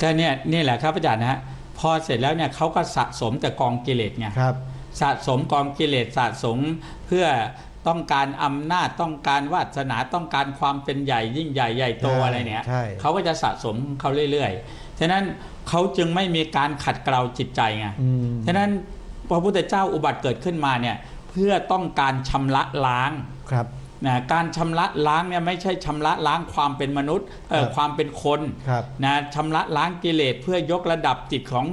ก็เนี่ยนี่แหละครับอาจารย์นะฮะพอเสร็จแล้วเนี่ยเขาก็สะสมแต่กองกิเลสไงสะสมกองกิเลสสะสมเพื่อต้องการอำนาจต้องการวาสนาต้องการความเป็นใหญ่ยิ่งใหญ่ใหญ่โตอะไรเนี่ยเขาก็จะสะสมเขาเรื่อยๆฉะนั้นเขาจึงไม่มีการขัดเกลาจิตใจไงฉะนั้นพระพุทธเจ้าอุบัติเกิดขึ้นมาเนี่ยเพื่อต้องการชำระล้างนะการชำระล้างเนี่ยไม่ใช่ชำระล้างความเป็นมนุษย์ความเป็นคนนะชำระล้างกิเลสเพื่อยกระดับจิตของ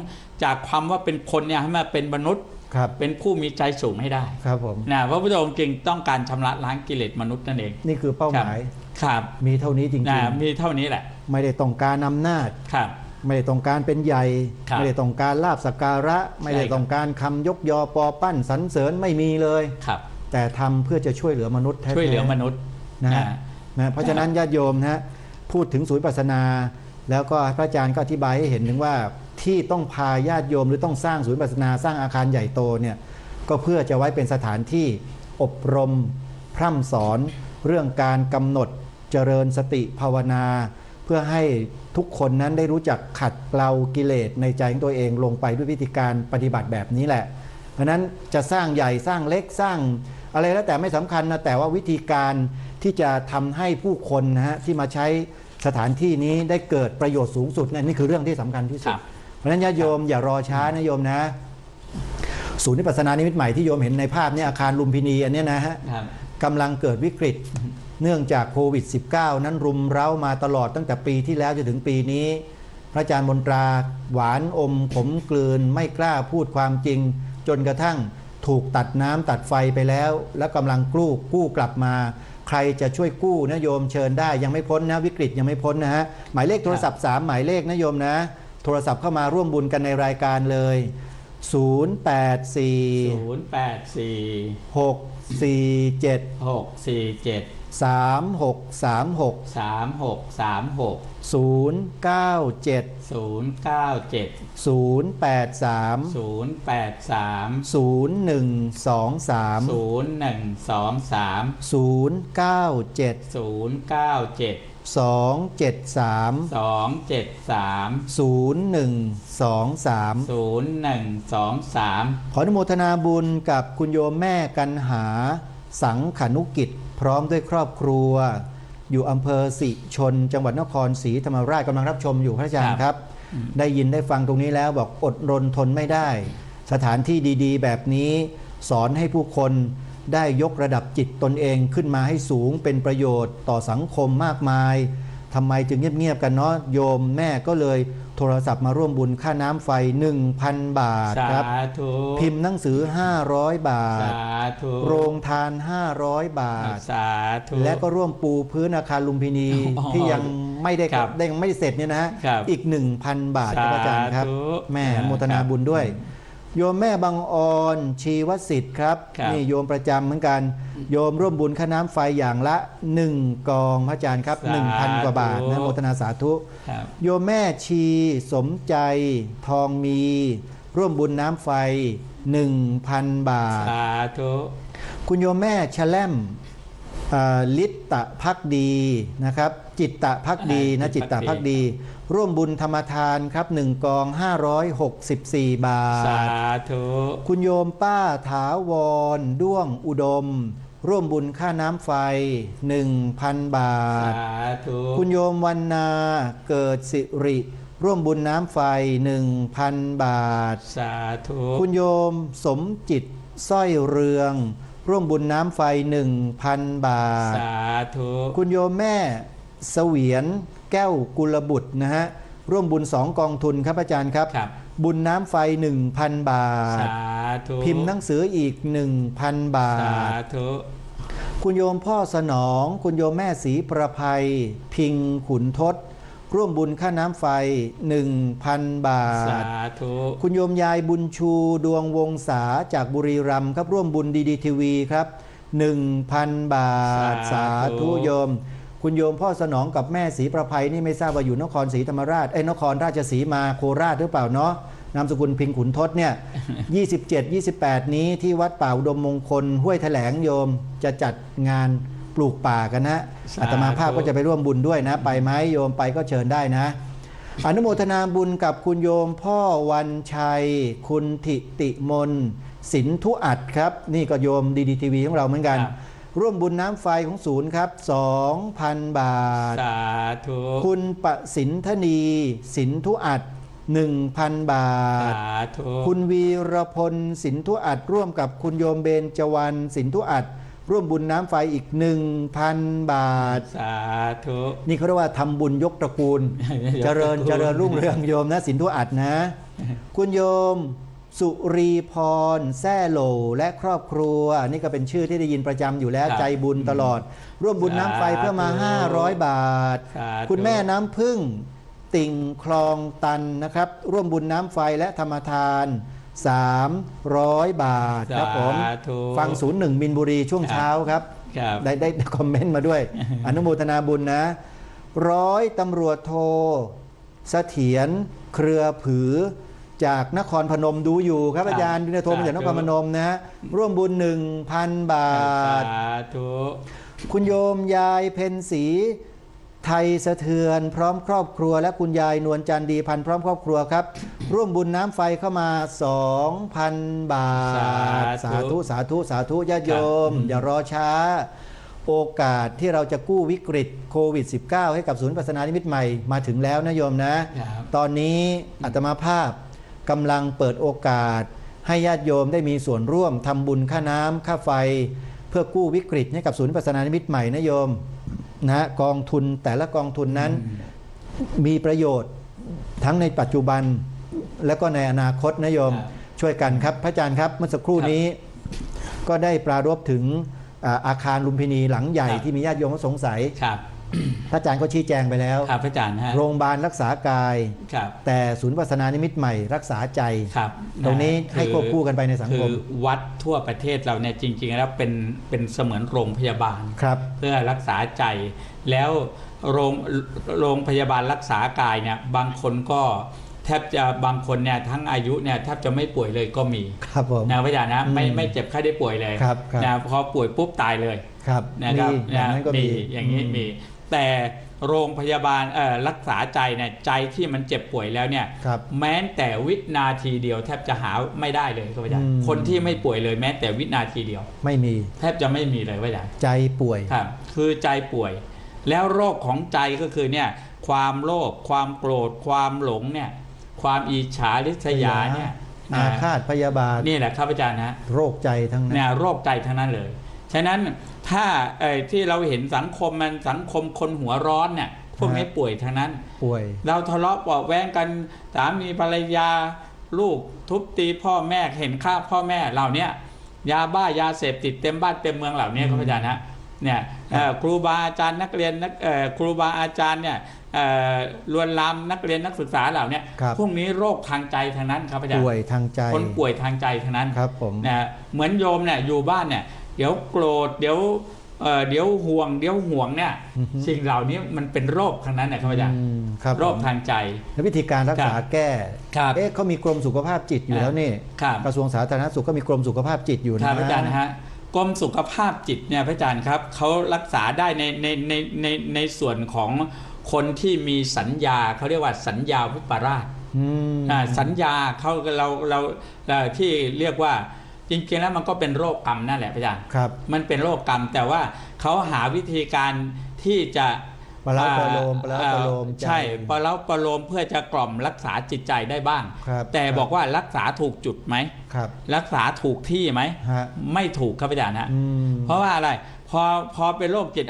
จากความว่าเป็นคนเนี่ยให้มาเป็นมนุษย์เป็นผู้มีใจสูงให้ได้ครับผมนะพระพุทธองค์จึงต้องการชำระล้างกิเลสมนุษย์นั่นเองนี่คือเป้าหมายครับมีเท่านี้จริงๆมีเท่านี้แหละไม่ได้ต้องการอำนาจไม่ได้ต้องการเป็นใหญ่ไม่ได้ต้องการลาภสักการะไม่ได้ต้องการคำยกยอปอปั้นสรรเสริญไม่มีเลยแต่ทำเพื่อจะช่วยเหลือมนุษย์ช่วยเหลือมนุษย์นะเพราะฉะนั้นญาติโยมนะพูดถึงศูนย์วิปัสสนาแล้วก็พระอาจารย์ก็อธิบายให้เห็นถึงว่าที่ต้องพาญาติโยมหรือต้องสร้างศูนย์วิปัสสนาสร้างอาคารใหญ่โตเนี่ยก็เพื่อจะไว้เป็นสถานที่อบรมพร่ำสอนเรื่องการกำหนดเจริญสติภาวนาเพื่อให้ทุกคนนั้นได้รู้จักขัดเกลากิเลสในใจของตัวเองลงไปด้วยวิธีการปฏิบัติแบบนี้แหละเพราะนั้นจะสร้างใหญ่สร้างเล็กสร้างอะไรแล้วแต่ไม่สำคัญนะแต่ว่าวิธีการที่จะทำให้ผู้คนนะฮะที่มาใช้สถานที่นี้ได้เกิดประโยชน์สูงสุดนี่คือเรื่องที่สำคัญที่สุดเพราะฉะนั้นญาติโยมอย่ารอช้านะโยมนะศูนย์วิปัสสนานิมิตใหม่ที่โยมเห็นในภาพนี้อาคารลุมพินีอันนี้นะฮะกำลังเกิดวิกฤตเนื่องจากโควิด -19 นั้นรุมเร้ามาตลอดตั้งแต่ปีที่แล้วจนถึงปีนี้พระอาจารย์มนตราหวานอมขมกลืนไม่กล้าพูดความจริงจนกระทั่งถูกตัดน้ำตัดไฟไปแล้วและกำลังกู้กลับมาใครจะช่วยกู้นะโยมเชิญได้ยังไม่พ้นนะวิกฤตยังไม่พ้นนะฮะหมายเลขโทรศัพท์3หมายเลขนะโยมนะโทรศัพท์เข้ามาร่วมบุญกันในรายการเลยขออนุโมทนาบุญกับคุณโยมแม่กันหาสังขนุกิจพร้อมด้วยครอบครัวอยู่อำเภอสิชนจังหวัดนครศรีธรรมราชกำลังรับชมอยู่พระอาจารย์ครับได้ยินได้ฟังตรงนี้แล้วบอกอดรนทนไม่ได้สถานที่ดีๆแบบนี้สอนให้ผู้คนได้ยกระดับจิตตนเองขึ้นมาให้สูงเป็นประโยชน์ต่อสังคมมากมายทำไมจึงเงียบๆกันเนาะโยมแม่ก็เลยโทรศัพท์มาร่วมบุญค่าน้ำไฟ 1,000 บาทครับพิมพ์หนังสือ500 บาทโรงทาน500 บาทและก็ร่วมปูพื้นอาคารลุมพินีที่ยังไม่ได้เสร็จเนี่ยนะอีก 1,000 บาทครับอาจารย์ครับแม่โมทนาบุญด้วยโยมแม่บางออนชีวสิทธิ์ครับนี่โยมประจำเหมือนกันโยมร่วมบุญค่าน้ำไฟอย่างละ1กองพระอาจารย์ครับ 1,000 กว่าบาทนะโมทนาสาธุโยมแม่ชีสมใจทองมีร่วมบุญน้ำไฟ 1,000 บาทสาธุคุณโยมแม่ชแลมลิตตะภักดีนะครับจิตตะภักดีนะจิตตะภักดีร่วมบุญธรรมทานครับ1กอง564 บาทสาธุคุณโยมป้าถาวรด้วงอุดม ร่วมบุญค่าน้ำไฟ 1,000 บาท สาธุ คุณโยมวรรณาเกิดสิริร่วมบุญน้ำไฟ 1,000 บาท สาธุ คุณโยมสมจิตสร้อยเรือง ร่วมบุญน้ำไฟ 1,000 บาท สาธุ คุณโยมแม่เสวียนแก้วกุลบุตรนะฮะร่วมบุญ2 กองทุนครับอาจารย์ครับ ครับ บุญน้ำไฟ 1,000 บาท สาธุ พิมพ์หนังสืออีก 1,000 บา สา ท ธุ คุณโยมพ่อสนองคุณโยมแม่ศรีประภัย พิงขุนทศร่วมบุญค่าน้ำไฟ 1,000 บา สา ท ธุ คุณโยมยายบุญชูดวงวงศาจากบุรีรัมย์ครับร่วมบุญดีทีวีครับ 1,000 บาท สาธุโยม คุณโยมพ่อสนองกับแม่ศรีประภัยนี่ไม่ทราบว่าอยู่นครศรีธรรมราชนครราชสีมาโคราชหรือเปล่าเนาะนามสกุลพิงขุนทศเนี่ย 27-28 นี้ที่วัดป่าอุดมมงคลห้วยแถลงโยมจะจัดงานปลูกป่ากันนะอาตมาภาพก็จะไปร่วมบุญด้วยนะ ไปไหมโยมไปก็เชิญได้นะ อนุโมทนาบุญกับคุณโยมพ่อวันชัย คุณทิติมนสินทุอัดครับ นี่ก็โยมดีทีวีของเราเหมือนกัน ร่วมบุญน้ำไฟของศูนย์ครับ 2,000 บาท สาธุ คุณประสินทนีสินทุอัด 1,000 บาท สาธุ คุณวีรพลสินทุอัดร่วมกับคุณโยมเบญจวรรณสินทุอัดร่วมบุญน้ำไฟอีก 1,000 บาท สาธุ นี่เขาเรียกว่าทำบุญยกตระกูล เจริญรุ่งเรืองโยมนะสินทุอัดนะ คุณโยมสุรีพรแซ่โหลและครอบครัว นี่ก็เป็นชื่อที่ได้ยินประจำอยู่แล้ว ครับ ใจบุญตลอด ร่วมบุญน้ำไฟเพื่อมา 500 บาท สาธุ คุณแม่น้ำพึ่งติ่งคลองตันนะครับ ร่วมบุญน้ำไฟและธรรมทาน 300 บาทครับผม สาธุ ฟัง01มินบุรีช่วงเช้าครับ ครับ ได้คอมเมนต์มาด้วย อนุโมทนาบุญนะ ร้อยตำรวจโทเสถียรเครือผือ จากนครพนมดูอยู่ครับอาจารย์โทรมาจากนครพนมนะ ร่วมบุญ 1,000 บาท สาธุ คุณโยมยายเพ็ญศรีไทยสะเทือนพร้อมครอบครัว และคุณยายนวลจันดีพันธ์พร้อมครอบครัวครับ ร่วมบุญน้ำไฟเข้ามา 2,000 บาท สาธุสาธุสาธุญาติโยม อย่ารอช้า โอกาสที่เราจะกู้วิกฤตโควิด -19 ให้กับศูนย์ปัสนานิมิตใหม่มาถึงแล้วนะโยมนะ ครับ ตอนนี้อาตมาภาพกำลังเปิดโอกาส ให้ญาติโยมได้มีส่วนร่วมทำบุญค่าน้ำค่าไฟ เพื่อกู้วิกฤตให้กับศูนย์ปัสนานิมิตใหม่นะโยมนะกองทุนแต่ละกองทุนนั้นมีประโยชน์ทั้งในปัจจุบันและก็ในอนาคตนะโยม ครับ ช่วยกันครับพระอาจารย์ครับเมื่อสักครู่นี้ก็ได้ปรารภถึงอาคารลุมพินีหลังใหญ่ ครับ ที่มีญาติโยมเขาสงสัย ครับ พระอาจารย์ก็ชี้แจงไปแล้ว ครับพระอาจารย์ฮะ โรงพยาบาลรักษากาย ครับ แต่ศูนย์ปัสนานิมิตใหม่รักษาใจ ครับ ตรงนี้ ะ ให้ควบคู่กันไปในสังคม คือวัดทั่วประเทศเราเนี่ยจริงๆแล้วเป็นเสมือนโรงพยาบาล ครับ เพื่อรักษาใจ แล้วโรงพยาบาลรักษากายเนี่ยบางคนก็แทบจะบางคนเนี่ยทั้งอายุเนี่ยแทบจะไม่ป่วยเลยก็มี ครับผม นะพระอาจารย์นะไม่เจ็บไข้ได้ป่วยเลย ครับครับ นะพอป่วยปุ๊บตายเลย ครับ นะครับ มีอย่างนั้นก็มี อย่างนี้มี แต่โรงพยาบาลรักษาใจเนี่ยใจที่มันเจ็บป่วยแล้วเนี่ย ครับ แม้แต่วินาทีเดียวแทบจะหาไม่ได้เลยครับอาจารย์ อืม คนที่ไม่ป่วยเลยแม้แต่วินาทีเดียว ไม่มี แทบจะไม่มีเลยพระอาจารย์ ใจป่วย ครับคือใจป่วย แล้วโรคของใจก็คือเนี่ยความโลภความโกรธความหลงเนี่ยความอิจฉาริษยาเนี่ย อาฆาตพยาบาท นี่แหละครับอาจารย์นะ โรคใจทั้งนั้น เนี่ยโรคใจทั้งนั้นเลย ฉะนั้นถ้าที่เราเห็นสังคมมันสังคมคนหัวร้อนเนี่ยพวกนี้ป่วยทั้งนั้น ป่วย เราทะเลาะเบาะแว้งกันสามีภรรยาลูกทุบตีพ่อแม่เห็นฆ่าพ่อแม่เหล่านี้ยาบ้ายาเสพติดเต็มบ้านเต็มเมืองเหล่านี้ครับอาจารย์นะเนี่ยครูบาอาจารย์นักเรียนครูบาอาจารย์เนี่ยลวนลามนักเรียนนักศึกษาเหล่านี้ ครับ พวกนี้โรคทางใจทั้งนั้นครับอาจารย์ ป่วยทางใจ คนป่วยทางใจทั้งนั้น ครับผม นะเหมือนโยมเนี่ยอยู่บ้านเนี่ยเดี๋ยวโกรธเดี๋ยวห่วงเนี่ย อือฮึ สิ่งเหล่านี้มันเป็นโรคทั้งนั้นนะครับอาจารย์ ครับ โรคทางใจ แล้ววิธีการรักษา ครับ แก้ ครับ เขามีกรมสุขภาพจิตอยู่แล้วนี่ ครับ กระทรวงสาธารณสุขก็มีกรมสุขภาพจิตอยู่ ค นะ รับอาจารย์นะฮะกรมสุขภาพจิตเนี่ยพระอาจารย์ครับเขารักษาได้ในส่วนของคนที่มีสัญญาเขาเรียกว่าสัญญาวิปราช อืม สัญญาเขาเราที่เรียกว่า จริงๆแล้วมันก็เป็นโรคกรรมนั่นแหละพระอาจารย์ ครับ มันเป็นโรคกรรมแต่ว่าเขาหาวิธีการที่จะ ประเล้าประโลมใจ ใช่ประเล้าประโลมเพื่อจะกล่อมรักษาจิตใจได้บ้าง ครับ แต่บอกว่ารักษาถูกจุดไหม ครับ รักษาถูกที่ไหม ฮะ ไม่ถูกครับอาจารย์ฮะ อืม เพราะว่าอะไรพอเป็นโรคจิต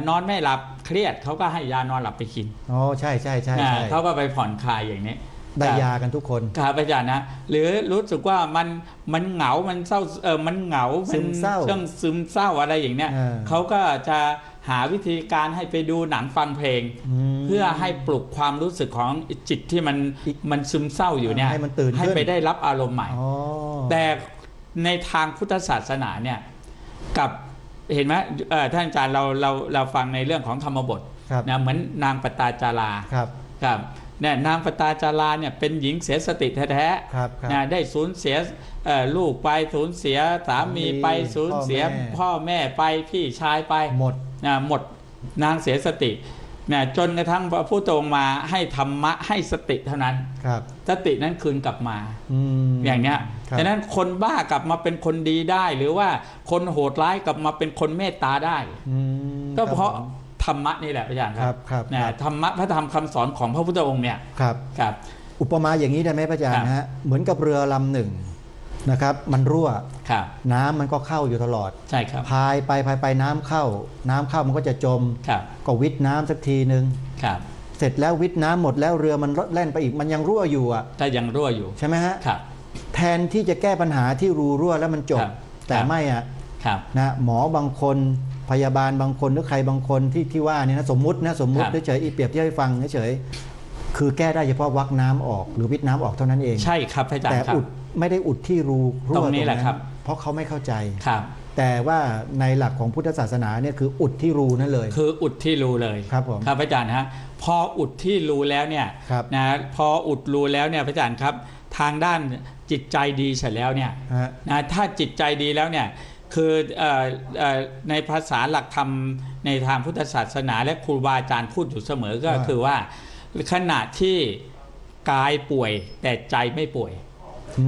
นอนไม่หลับเครียดเขาก็ให้ยานอนหลับไปกิน อ๋อใช่ใช่ใช่ เขาก็ไปผ่อนคลายอย่างนี้ ได้ยากันทุกคน ครับอาจารย์นะหรือรู้สึกว่ามันเหงา มันเศร้ามันเหงา ซึมเศร้า เครื่องซึมเศร้าอะไรอย่างเนี้ย เขาก็จะหาวิธีการให้ไปดูหนังฟังเพลง เพื่อให้ปลุกความรู้สึกของจิตที่มันซึมเศร้าอยู่เนี่ย ให้มันตื่นขึ้น ให้ไปได้รับอารมณ์ใหม่ อ๋อ แต่ในทางพุทธศาสนาเนี่ยกับเห็นไหมท่านอาจารย์เราฟังในเรื่องของธรรมบท ครับ นะเหมือนนางปตาจารา ครับ ครับเนี่ยนางปตาจาราเนี่ยเป็นหญิงเสียสติแท้ ครับ ๆนะได้สูญเสียลูกไปสูญเสียสามีไปสูญเสียพ่อแม่ไปพี่ชายไป หมด นะหมดนางเสียสตินะจนกระทั่งพระพุทธองค์มาให้ธรรมะให้สติเท่านั้น ครับ สตินั้นคืนกลับมา ม อย่างเนี้ย ครับ ฉะนั้นคนบ้ากลับมาเป็นคนดีได้ หรือว่าคนโหดร้ายกลับมาเป็นคนเมตตาได้ อืม ก็เพราะ คบผม ธรรมะนี่แหละอาจารย์ ครับครับ นะธรรมะพระธรรมคำสอนของพระพุทธองค์เนี่ย ครับ ครับ อุปมาอย่างนี้ได้ไหมพระอาจาร ครั ย์ บ ฮะเหมือนกับเรือลำหนึ่งนะครับ มันรั่ว ครับ น้ำมันก็เข้าอยู่ตลอด ใช่ครับ พายไปน้ำเข้ามันก็จะจม ครับ ก็วิทน้ำสักทีหนึ่ง ครับ เสร็จแล้ววิทน้ำหมดแล้วเรือมันแล่นไปอีกมันยังรั่วอยู่อ่ะ ถ้ายังรั่วอยู่ ใช่ไหมฮะ ครับ แทนที่จะแก้ปัญหาที่รูรั่วแล้วมันจบ ครับ แต่ ครับ ไม่อ่ะ ครับ นะหมอบางคนพยาบาลบางคนหรือใครบางคนที่ว่าเนี่ยนะสมมุติเฉยๆเปรียบเทียบให้ฟังเฉยๆคือแก้ได้เฉพาะวักน้ำออกหรือวิทน้ำออกเท่านั้นเอง ใช่ครับอาจาร แต่ ย์ครับ อุดไม่ได้อุดที่รูรั่ว ตรงนี้แหละครับ เพราะเขาไม่เข้าใจ ครับ แต่ว่าในหลักของพุทธศาสนาเนี่ยคืออุดที่รูนั่นเลย คืออุดที่รูเลย ครับผม ครับอาจารย์ฮะพออุดที่รูแล้วเนี่ย ครับ นะพออุดรูแล้วเนี่ยอาจารย์ครับทางด้านจิตใจดีเสร็จแล้วเนี่ย ฮะ นะถ้าจิตใจดีแล้วเนี่ยคือในภาษาหลักธรรมในทางพุทธศาสนาและครูบาอาจารย์พูดอยู่เสมอก็คือว่าขณะที่กายป่วยแต่ใจไม่ป่วย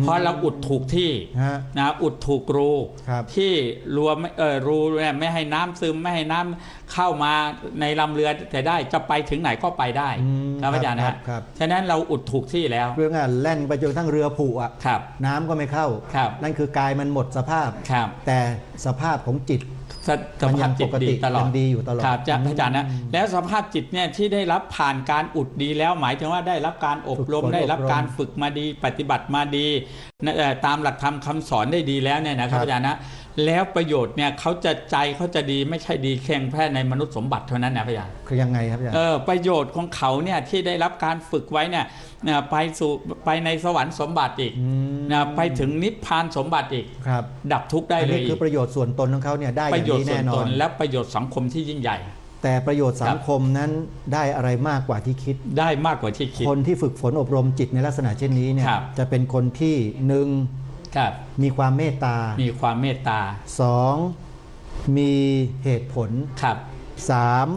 เพราะเราอุดถูกที่ ฮะ นะอุดถูกรู ครับ ที่รูเนี่ยไม่ให้น้ำซึมไม่ให้น้ำเข้ามาในลำเรือแต่ได้จะไปถึงไหนก็ไปได้ อืม ครับอาจารย์ ครั นะ บครับ ฉะนั้นเราอุดถูกที่แล้ว เรื่องอ่ะแล่นไปจนกระทั่งเรือผุอ่ะ ครับ น้ำก็ไม่เข้า ครับ นั่นคือกายมันหมดสภาพ ครับ แต่สภาพของจิต สภาพจิตดีตลอด ยังดีอยู่ตลอด ครับอาจารย์นะแล้วสภาพจิตเนี่ยที่ได้รับผ่านการอุดดีแล้วหมายถึงว่าได้รับการอบรม ฝึกฝน ได้รับ อบรม การฝึกมาดีปฏิบัติมาดีนะตามหลักธรรมคำสอนได้ดีแล้วเนี่ยนะครับอาจารย์นะแล้วประโยชน์เนี่ยเขาจะดีไม่ใช่ดีแค่แค่ในมนุษย์สมบัติเท่านั้นนะพระอาจารย์ คือยังไงครับอาจารย์ ประโยชน์ของเขาเนี่ยที่ได้รับการฝึกไว้เนี่ยไปในสวรรค์สมบัติอีก ม นะไปถึงนิพพานสมบัติอีก ครับ ดับทุกข์ได้ อัน เล นี้ ย คือประโยชน์ส่วนตนของเขาเนี่ยได้อ ประ ย่าง โยช นี้ น์ส่ว แน่ น นอ ต น นและประโยชน์สังคมที่ยิ่งใหญ่ แต่ประโยชน์สังคมนั้นได้อะไรมากกว่าที่คิด ได้มากกว่าที่คิด คนที่ฝึกฝนอบรมจิตในลักษณะเช่นนี้เนี่ย ครับ จะเป็นคนที่หนึ่ง ครับ มีความเมตตา มีความเมตตา สองมีเหตุผล ครับ สาม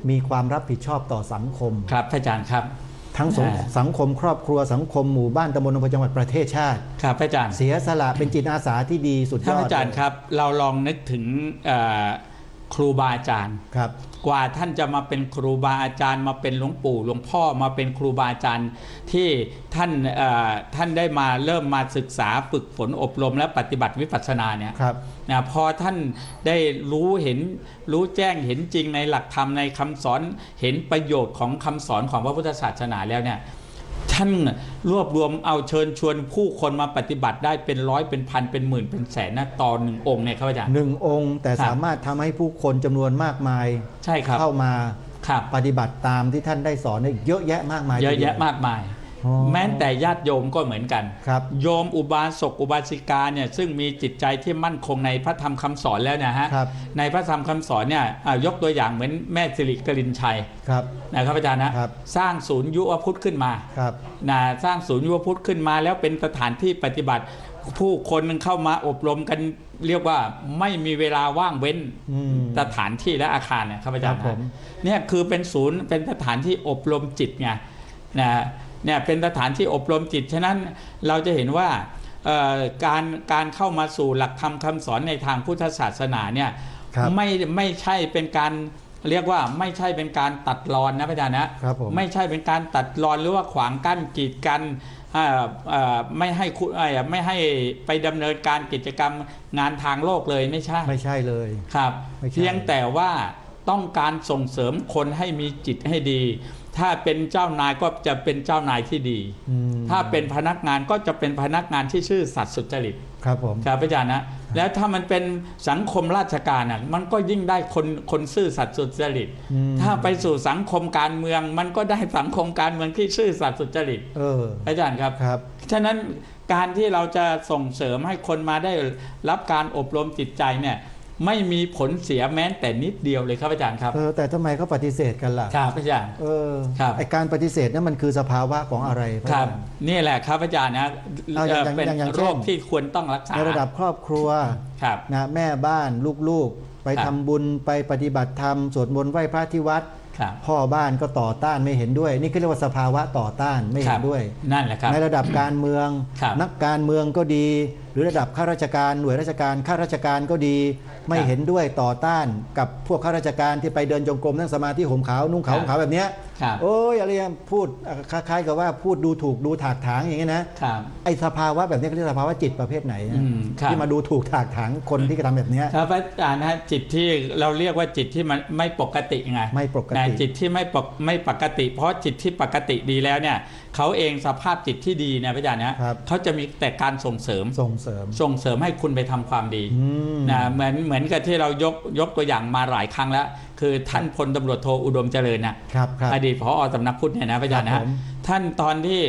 มีความรับผิดชอบต่อสังคม ครับอาจารย์ครับ ทั้งสังคมครอบครัวสังคมหมู่บ้านตำบลอำเภอจังหวัดประเทศชาติ ครับอาจารย์ เสียสละเป็นจิตอาสาที่ดีสุดย ท่าน อด อาจารย์ครับเราลองนึกถึงครูบาอาจารย์ ครับ กว่าท่านจะมาเป็นครูบาอาจารย์มาเป็นหลวงปู่หลวงพ่อมาเป็นครูบาอาจารย์ที่ท่านได้มาเริ่มมาศึกษาฝึกฝนอบรมและปฏิบัติวิปัสสนาเนี่ย ครับ นะพอท่านได้รู้แจ้งเห็นจริงในหลักธรรมในคำสอนเห็นประโยชน์ของคำสอนของพระพุทธศาสนาแล้วเนี่ยท่านรวบรวมเอาเชิญชวนผู้คนมาปฏิบัติได้เป็นร้อยเป็นพันเป็นหมื่นเป็นแสนนะต่อหนึ่งองค์เนี่ยครับอาจารย์ หนึ่งองค์แต่ ครับ สามารถทำให้ผู้คนจำนวนมากมาย ใช่ครับ เข้ามา ครับ ปฏิบัติตามที่ท่านได้สอนเนี่ยเยอะแยะมากมาย เยอะ ทีดีว แยะมากมาย อ๋อ แม้แต่ญาติโยมก็เหมือนกัน ครับ โยมอุบาสกอุบาสิกาเนี่ยซึ่งมีจิตใจที่มั่นคงในพระธรรมคำสอนแล้วนะฮะ ครับ ในพระธรรมคำสอนเนี่ยยกตัวอย่างเหมือนแม่สิริกลินชัย ครับ นะครับอาจารย์นะครับ สร้างศูนย์ยุวพุทธขึ้นมา ครับ นะสร้างศูนย์ยุวพุทธขึ้นมาแล้วเป็นสถานที่ปฏิบัติ ผู้คนเข้ามาอบรมกันเรียกว่าไม่มีเวลาว่างเว้น อืม สถานที่และอาคารเนี่ยครับอาจารย์ ครับผม เนี่ยคือเป็นศูนย์เป็นสถานที่อบรมจิตไงนะเนี่ยเป็นสถานที่อบรมจิตฉะนั้นเราจะเห็นว่า การเข้ามาสู่หลักธรรมคำสอนในทางพุทธศาสนาเนี่ย ครับ ไม่ใช่เป็นการเรียกว่าไม่ใช่เป็นการตัดรอนนะพระอาจารย์นะครับ ผม ไม่ใช่เป็นการตัดรอนหรือว่าขวางกั้นกีดกันไม่ให้คุณไม่ให้ไปดำเนินการกิจกรรมงานทางโลกเลยไม่ใช่ ไม่ใช่เลย ครับ ไม่ใช่ เพียงแต่ว่าต้องการส่งเสริมคนให้มีจิตให้ดี ถ้าเป็นเจ้านายก็จะเป็นเจ้านายที่ดี ถ้าเป็นพนักงานก็จะเป็นพนักงานที่ซื่อสัตย์สุจริต ครับผม ครับอาจารย์นะแล้วถ้ามันเป็นสังคมราชการอ่ะมันก็ยิ่งได้คนซื่อสัตย์สุจริต ถ้าไปสู่สังคมการเมือง มันก็ได้สังคมการเมืองที่ซื่อสัตย์สุจริตอาจารย์ครับ ครับ ฉะนั้นการที่เราจะส่งเสริมให้คนมาได้รับการอบรมจิตใจเนี่ยไม่มีผลเสียแม้แต่นิดเดียวเลยครับอาจารย์ครับ แต่ทำไมเขาปฏิเสธกันล่ะ ครับอาจารย์ ครับ ไอการปฏิเสธนั้นมันคือสภาวะของอะไร ครับนี่แหละครับอาจารย์นะ เป็น อย่างเช่น โรคที่ควรต้องรักษา ในระดับครอบครัว ครับ นะแม่บ้านลูกๆ ไป ครับ ทำบุญไปปฏิบัติธรรมสวดมนต์ไหว้พระที่วัด ครับ พ่อบ้านก็ต่อต้านไม่เห็นด้วย นี่ก็เรียกว่าสภาวะต่อต้านไม่เห็นด้วย นั่นแหละครับ ในระดับการเมือง ครับ นักการเมืองก็ดี หรือระดับข้าราชการหน่วยราชการข้าราชการก็ดี ไม่เห็นด้วยต่อต้านกับพวกข้าราชการที่ไปเดินจงกรมนั่งสมาธิห่มขาวนุ่งขาวห่มขาวแบบเนี้ย ครับ โอ้ยอะไรพูดคล้ายๆกับว่าพูดดูถูกดูถากถางอย่างนี้นะครับ ไอสภาวะแบบนี้เขาเรียกสภาวะจิตประเภทไหนนะ ครับ ที่มาดูถูกถากถางคนที่กระทำแบบเนี้ย ครับอาจารย์นะจิตที่เราเรียกว่าจิตที่มันไม่ปกติไง ไม่ปกติ นะจิตที่ไม่ปกติ เพราะจิตที่ปกติดีแล้วเนี่ยเขาเองสภาพจิตที่ดีเนี่ยอาจารย์นะครับ เขาจะมีแต่การส่งเสริม ส่งเสริม ให้คุณไปทำความดี ม นะเหมือนกับที่เรายกตัวอย่างมาหลายครั้งแล้ว คือท่านพลตำรวจโทอุดมเจริญนะครับ อดีตผอ.สำนักพุทธเนี่ยนะอาจารย์ ครั นะ บผม ท่านตอนที่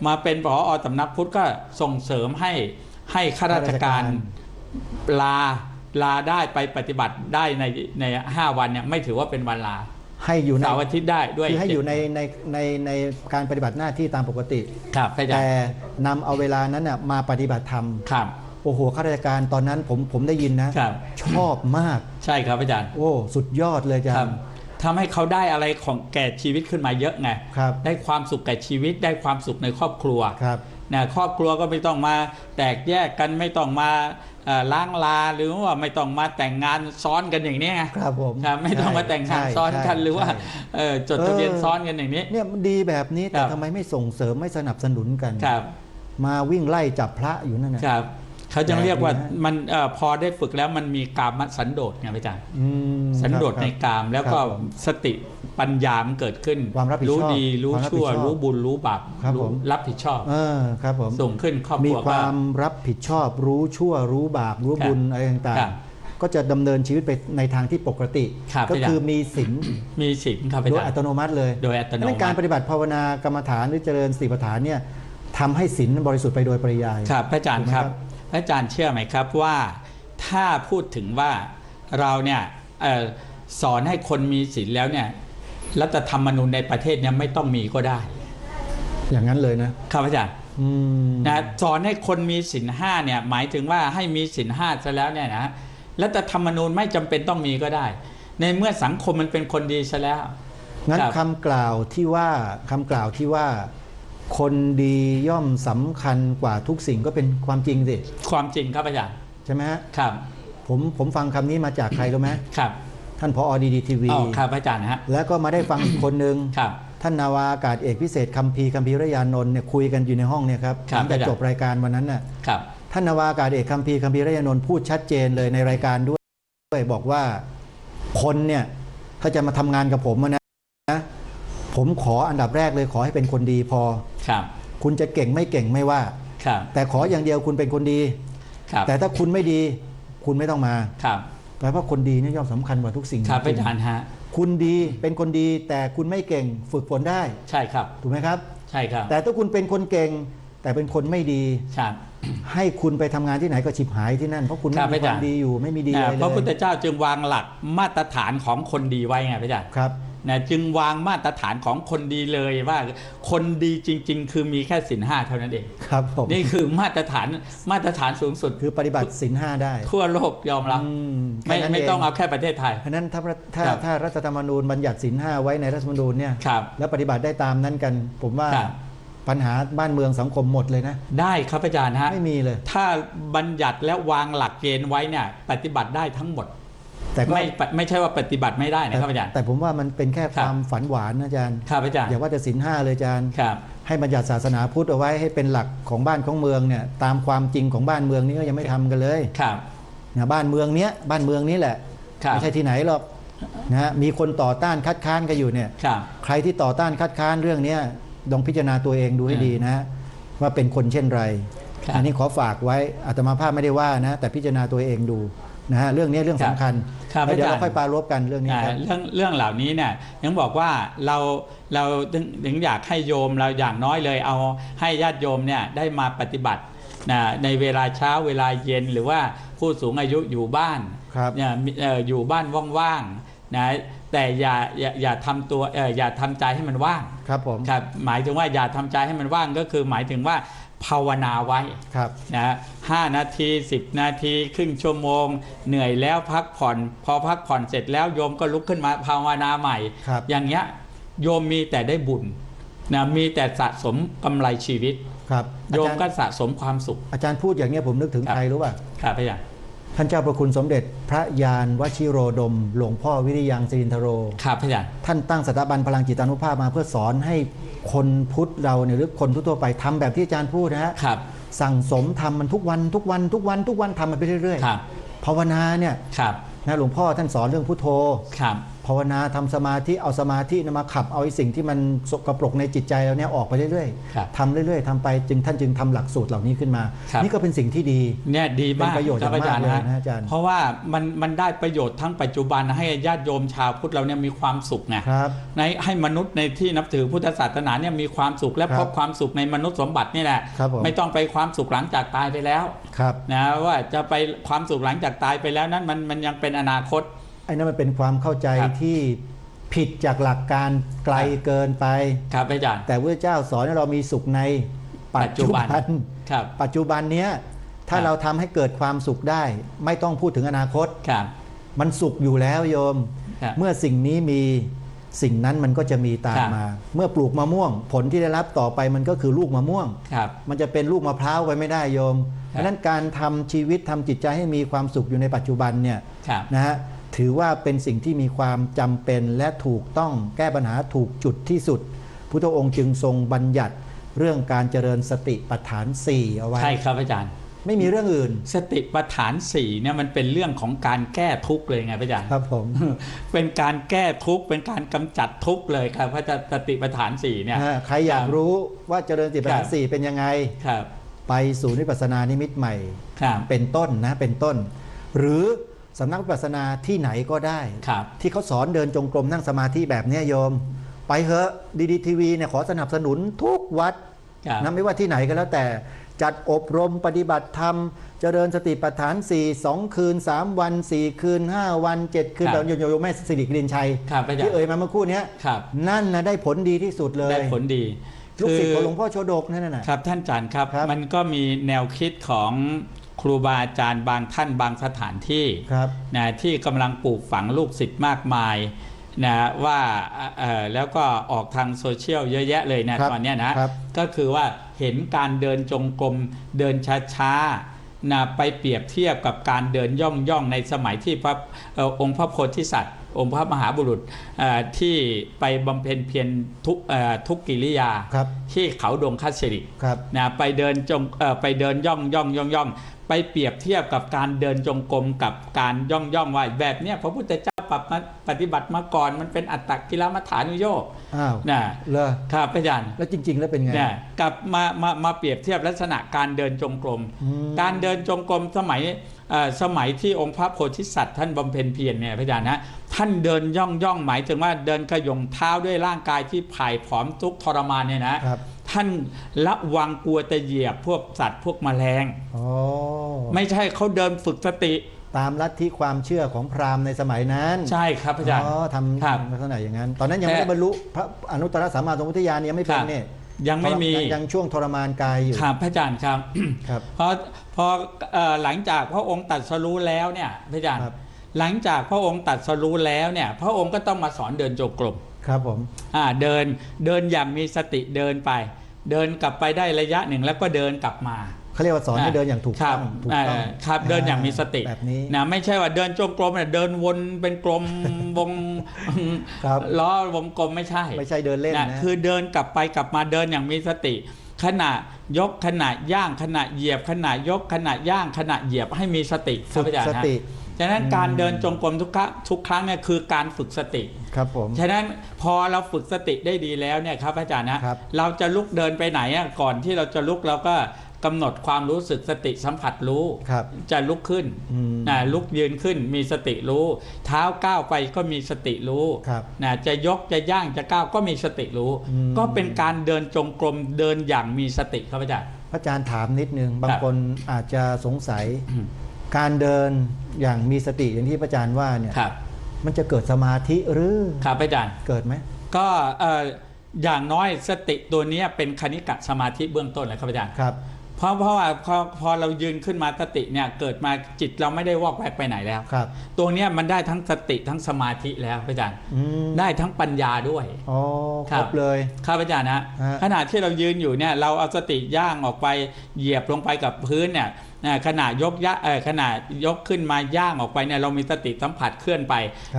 มาเป็นผอ.สำนักพุทธก็ส่งเสริมให้ข้าราชการลาได้ไปปฏิบัติได้ใน5 วันเนี่ยไม่ถือว่าเป็นวันลา ให้อยู่ใน เสาร์อาทิตย์ได้ด้วย คือให้อยู่ในการปฏิบัติหน้าที่ตามปกติ ครับอาจาร แต่ ย์ นำเอาเวลานั้นน่ะมาปฏิบัติธรรม ครับ โอ้โหข้าราชการตอนนั้นผมได้ยินนะ ครับ ชอบมาก ใช่ครับอาจารย์ โอ้สุดยอดเลยจ้ะ ครับทำให้เขาได้อะไรของแก่ชีวิตขึ้นมาเยอะไง ครับ ได้ความสุขแก่ชีวิตได้ความสุขในครอบครัว ครับ นะครอบครัวก็ไม่ต้องมาแตกแยกกันไม่ต้องมาล้างลาหรือว่าไม่ต้องมาแต่งงานซ้อนกันอย่างนี้ไง ครับผม ครับไม่ต้องมาแต่งงานซ้อนกันหรือว่าจดทะเบียนซ้อนกันอย่างนี้ เนี่ยมันดีแบบนี้แต่ ครับ ทำไมไม่ส่งเสริมไม่สนับสนุนกัน ครับ มาวิ่งไล่จับพระอยู่นั่นนะครับ เขาจึงเรียกว่า แบบนี้นะ มันพอได้ฝึกแล้วมันมีกามสันโดษไงอาจารย์ สันโดษ ครับ ในกามแล้วก็ ครับผม สติปัญญามนเกิดขึ้น ความรับผิดชอบ รู้ดีรู้ ความรับผิด ชั่ว ชอบ รู้บุญรู้บาป ครับผม รับผิดชอบ ครับผม ส่งขึ้นครอบค มี รัว ค ก็ วามรับผิดชอบรู้ชั่วรู้บาปรู้บุญอะไรต่าง ครับ ๆ ก็จะดำเนินชีวิตไปในทางที่ปกติ ครับ ก็คือมีศีล มีศีลครับอา โดย จาร อั ย์ ตโนมัติเลย โดยอัตโนมัติ ดังนั้นการปฏิบัติภาวนากรรมฐานหรือเจริญสติปัฏฐานเนี่ยทำให้ศีลบริสุทธิ์ไปโดยปริยาย ครับพระอาจารย์ ถูกไหม ค ครั รับ บพระอาจารย์เชื่อไหมครับว่าถ้าพูดถึงว่าเราเนี่ยสอนให้คนมีศีลแล้วเนี่ยรัฐธรรมนูญในประเทศเนี่ยไม่ต้องมีก็ได้ อย่างนั้นเลยนะครับ อาจารย์ นะสอนให้คนมีศีลห้าเนี่ยหมายถึงว่าให้มีศีลห้าซะแล้วเนี่ยนะรัฐธรรมนูญไม่จำเป็นต้องมีก็ได้ ในเมื่อสังคมมันเป็นคนดีซะแล้ว งั้น ครับ คำกล่าวที่ว่าคนดีย่อมสำคัญกว่าทุกสิ่งก็เป็นความจริงสิ ความจริงครับอาจารย์ ใช่ไหมฮะ ครับ ผมฟังคำนี้มาจากใครรู้ไหม ครับ ท่านผอดีทีวี อ๋อครับอาจารย์ฮะ แล้วก็มาได้ฟังอีกคนนึง ครับ ท่านนาวาอากาศเอกพิเศษคัมภีร์ระยานนท์เนี่ยคุยกันอยู่ในห้องเนี่ยครับ ครับ หลังจากจบรายการวันนั้นน่ะ ครับ ท่านนาวาอากาศเอกคัมภีร์ระยานนท์พูดชัดเจนเลยในรายการด้วยบอกว่าคนเนี่ยถ้าจะมาทำงานกับผมนะผมขออันดับแรกเลยขอให้เป็นคนดีพอ ครับ คุณจะเก่งไม่เก่งไม่ว่า ครับ แต่ขออย่างเดียวคุณเป็นคนดี ครับ แต่ถ้าคุณไม่ดีคุณไม่ต้องมา ครับ แปลว่าคนดีเนี่ยย่อมสำคัญกว่าทุกสิ่ง ครับ จริ อาง จารย์ฮะ คุณดีเป็นคนดีแต่คุณไม่เก่งฝึกฝนได้ ใช่ครับ ถูกไหมครับ ใช่ครับ แต่ถ้าคุณเป็นคนเก่งแต่เป็นคนไม่ดี ครับ ให้คุณไปทำงานที่ไหนก็ฉิบหายที่นั่นเพราะคุณ ครั ไม่ บ มี อา ค จาร วาม ย์ ดีอยู่ไม่มีดีอะไรเลย พระพุทธเจ้าจึงวางหลักมาตรฐานของคนดีไว้ไงพระอาจารย์ ครับ นะจึงวางมาตรฐานของคนดีเลยว่าคนดีจริง ๆ คือมีแค่ศีลห้าเท่านั้นเอง ครับผม นี่คือมาตรฐานสูงสุด คือปฏิบัติศีลห้าได้ ทั่วโลกยอมรับ แค่นั้น ไม่ต้องเอาแค่ประเทศไทย เพราะฉะนั้นถ้า ครับ ถ้ารัฐธรรมนูญบัญญัติศีลห้าไว้ในรัฐธรรมนูญเนี่ย ครับ แล้วปฏิบัติได้ตามนั้นกัน ผมว่า ครับ ป ปัญหาบ้านเมืองสังคมหมดเลยนะได้ครับอาจารย์ฮะไม่มีเลยถ้าบัญญัติและวางหลักเกณฑ์ไว้เนี่ยปฏิบัติได้ทั้งหมดแต่ไม่ใช่ว่าปฏิบัติไม่ได้นะครับอาจารย์แต่ผมว่ามันเป็นแค่ความฝันหวานนะอาจารย์ครับอาจารย์อย่าว่าแต่ศีล5เลยอาจารย์ครับให้บัญญัติศาสนาพุทธเอาไว้ให้เป็นหลักของบ้านของเมืองเนี่ยตามความจริงของบ้านเมืองนี้ก็ยังไม่ทำกันเลยครับบ้านเมืองนี้แหละไม่ใช่ที่ไหนหรอกนะมีคนต่อต้านคัดค้านกันอยู่เนี่ยใครที่ต่อต้านคัดค้านเรื่องนี้ลองพิจารณาตัวเองดูให้ดีนะว่าเป็นคนเช่นไรอันนี้ขอฝากไว้อาตมาภาพไม่ได้ว่านะแต่พิจารณาตัวเองดูนะฮะเรื่องนี้เรื่องสำคัญเดี๋ยวเราค่อยปรารภกันเรื่องนี้ครับเรื่องเหล่านี้เนี่ยยังบอกว่าเราถึงอยากให้โยมเราอย่างน้อยเลยเอาให้ญาติโยมเนี่ยได้มาปฏิบัติในเวลาเช้าเวลาเย็นหรือว่าผู้สูงอายุอยู่บ้านเนี่ยอยู่บ้านว่างๆนะแต่อย่าทำตัวอย่าทำใจให้มันว่างครับผมครับหมายถึงว่าอย่าทำใจให้มันว่างก็คือหมายถึงว่าภาวนาไว้นะ5 นาที10 นาทีครึ่งชั่วโมงเหนื่อยแล้วพักผ่อนพอพักผ่อนเสร็จแล้วโยมก็ลุกขึ้นมาภาวนาใหม่อย่างเงี้ยโยมมีแต่ได้บุญนะมีแต่สะสมกำไรชีวิตโยมก็สะสมความสุขอาจารย์พูดอย่างนี้ผมนึกถึงใครรู้ป่ะครับอาจารย์ท่านเจ้าประคุณสมเด็จพระยานวชิโรดมหลวงพ่อวิริยังสิรินทโรครับอาจารย์ท่านตั้งสถาบันพลังจิตานุภาพมาเพื่อสอนให้คนพุทธเราเนี่ยหรือคนทั่วไปทำแบบที่อาจารย์พูดนะฮะสั่งสมทำมันทุกวันทำมันไปเรื่อยๆภาวนาเนี่ยนะหลวงพ่อท่านสอนเรื่องพุทโธภาวนาทำสมาธิเอาสมาธิมาขับเอาไอ้สิ่งที่มันสกปรกในจิตใจเราเนี่ยออกไปเรื่อยๆทำเรื่อยๆทำไปท่านจึงทำหลักสูตรเหล่านี้ขึ้นมานี่ก็เป็นสิ่งที่ดีเนี่ยดีมากประโยชน์มากเลยนะอาจารย์เพราะว่ามันได้ประโยชน์ทั้งปัจจุบันให้ญาติโยมชาวพุทธเราเนี่ยมีความสุขไงในให้มนุษย์ในที่นับถือพุทธศาสนาเนี่ยมีความสุขและพบความสุขในมนุษย์สมบัตินี่แหละไม่ต้องไปความสุขหลังจากตายไปแล้วนะว่าจะไปความสุขหลังจากตายไปแล้วนั้นมันยังเป็นอนาคตไอ้นั่นมันเป็นความเข้าใจที่ผิดจากหลักการไกลเกินไปครับอาจารย์แต่พระเจ้าสอนให้เรามีสุขในปัจจุบันปัจจุบันเนี้ยถ้าเราทำให้เกิดความสุขได้ไม่ต้องพูดถึงอนาคตมันสุขอยู่แล้วโยมเมื่อสิ่งนี้มีสิ่งนั้นมันก็จะมีตามมาเมื่อปลูกมะม่วงผลที่ได้รับต่อไปมันก็คือลูกมะม่วงมันจะเป็นลูกมะพร้าวไปไม่ได้โยมเพราะนั้นการทำชีวิตทำจิตใจให้มีความสุขอยู่ในปัจจุบันเนี่ยนะฮะถือว่าเป็นสิ่งที่มีความจำเป็นและถูกต้องแก้ปัญหาถูกจุดที่สุดพุทธองค์จึงทรงบัญญัติเรื่องการเจริญสติปัฏฐาน4เอาไว้ใช่ครับอาจารย์ไม่มีเรื่องอื่นสติปัฏฐาน4เนี่ยมันเป็นเรื่องของการแก้ทุกข์เลยไงอาจารย์ครับผมเป็นการแก้ทุกข์เป็นการกำจัดทุกข์เลยครับพระสติปัฏฐาน4เนี่ยใครอยากรู้ว่าเจริญสติปัฏฐาน4เป็นยังไงไปสู่วิปัสสนานิมิตใหม่เป็นต้นนะเป็นต้นหรือสำนักวิปัสสนาที่ไหนก็ได้ที่เขาสอนเดินจงกรมนั่งสมาธิแบบนี้โยมไปเถอะดีทีวีเนี่ยขอสนับสนุนทุกวัดนะไม่ว่าที่ไหนก็แล้วแต่จัดอบรมปฏิบัติธรรมเจริญสติปัฏฐาน4 2 คืน3 วัน4 คืน5 วัน7 คืนแบบโยมแม่สิริกรินชัยที่เอ่ยมาเมื่อคู่นี้นั่นนะได้ผลดีที่สุดเลยได้ผลดีลูกศิษย์ของหลวงพ่อโชดกนั่นน่ะครับท่านอาจารย์ครับมันก็มีแนวคิดของครูบาอาจารย์บางท่านบางสถานที่นะที่กำลังปลูกฝังลูกศิษย์มากมายนะว่าแล้วก็ออกทางโซเชียลเยอะแยะเลยนะตอนนี้นะก็คือว่าเห็นการเดินจงกรมเดินช้าๆนะไปเปรียบเทียบกับการเดินย่องในสมัยที่องค์พระโพธิสัตว์องค์พระมหาบุรุษที่ไปบำเพ็ญเพียรทุกกิริยาที่เขาดงคัสรินะไปเดินย่องไปเปรียบเทียบกับการเดินจงกรมกับการย่องว่าแบบเนี้ยพระพุทธเจ้าปฏิบัติมาก่อนมันเป็นอัตตกิลมัฏฐานุโยคนะเลยครับอาจารย์แล้วจริงๆแล้วเป็นไงกับมาเปรียบเทียบลักษณะการเดินจงกรมการเดินจงกรมสมัยที่องค์พระโพธิสัตว์ท่านบำเพ็ญเพียรเนี่ยพระอาจารย์นะท่านเดินย่องหมายถึงว่าเดินขย่งเท้าด้วยร่างกายที่ผ่ายผอมทุกทรมานเนี่ยนะท่านระวังกลัวจะเหยียบพวกสัตว์พวกแมลงไม่ใช่เขาเดินฝึกสติตามลัทธิความเชื่อของพราหมณ์ในสมัยนั้นใช่ครับอาจารย์ทำลักษณะอย่างนั้นตอนนั้นยังไม่ได้บรรลุพระอนุตตรสัมมาสัมพุทธญาณยังไม่เป็นเนี่ยยังไม่มียังช่วงทรมานกายอยู่ครับพระอาจารย์ครับพอหลังจากพระองค์ตรัสรู้แล้วเนี่ยพระอาจารย์หลังจากพระองค์ตรัสรู้แล้วเนี่ยพระองค์ก็ต้องมาสอนเดินจงกรมครับผมเดินอย่างมีสติเดินไป เดินกลับไปได้ระยะหนึ่งแล้วก็เดินกลับมา เขาเรียกว่าสอนให้เดินอย่างถูกต้องถูกต้อง ครับเดินอย่างมีสติ แบบนี้ นะไม่ใช่ว่าเดินจงกรมเดินวนเป็นกลมวง ครับ ล้อวงกลมไม่ใช่ ไม่ใช่เดินเล่นนะ คือเดินกลับไปกลับมาเดินอย่างมีสติ ขณะยกขณะย่างขณะเหยียบขณะยกขณะย่างขณะเหยียบให้มีสติ ฝึกสติ ฉะนั้นการเดินจงกรมทุกครั้งเนี่ยคือการฝึกสติ ครับผม ฉะนั้นพอเราฝึกสติได้ดีแล้วเนี่ยครับอาจารย์นะครับ เราจะลุกเดินไปไหนก่อนที่เราจะลุกเราก็กำหนดความรู้สึกสติสัมผัสรู้ ครับ จะลุกขึ้นลุกยืนขึ้นมีสติรู้ เท้าก้าวไปก็มีสติรู้ ครับ จะยกจะย่างจะก้าวก็มีสติรู้ ก็เป็นการเดินจงกรมเดินอย่างมีสติครับอาจารย์ พระอาจารย์ถามนิดนึงบางคนอาจจะสงสัยการเดินอย่างมีสติอย่างที่พระอาจารย์ว่าเนี่ย ครับ มันจะเกิดสมาธิหรือ ครับอาจารย์ เกิดไหม ก็อย่างน้อยสติตัวนี้เป็นคณิกะสมาธิเบื้องต้นเลยครับอาจารย์ ครับ เพราะว่าพอเรายืนขึ้นมาสติเนี่ยเกิดมาจิตเราไม่ได้วอกแวกไปไหนแล้ว ครับ ตัวเนี้ยมันได้ทั้งสติทั้งสมาธิแล้วอาจารย์ได้ทั้งปัญญาด้วย อ๋อครบเลย ครับอาจารย์นะขณะที่เรายืนอยู่เนี่ยเราเอาสติย่างออกไปเหยียบลงไปกับพื้นเนี่ยขณะขณะยกขึ้นมาย่างออกไปเนี่ยเรามีสติสัมผัสเคลื่อนไป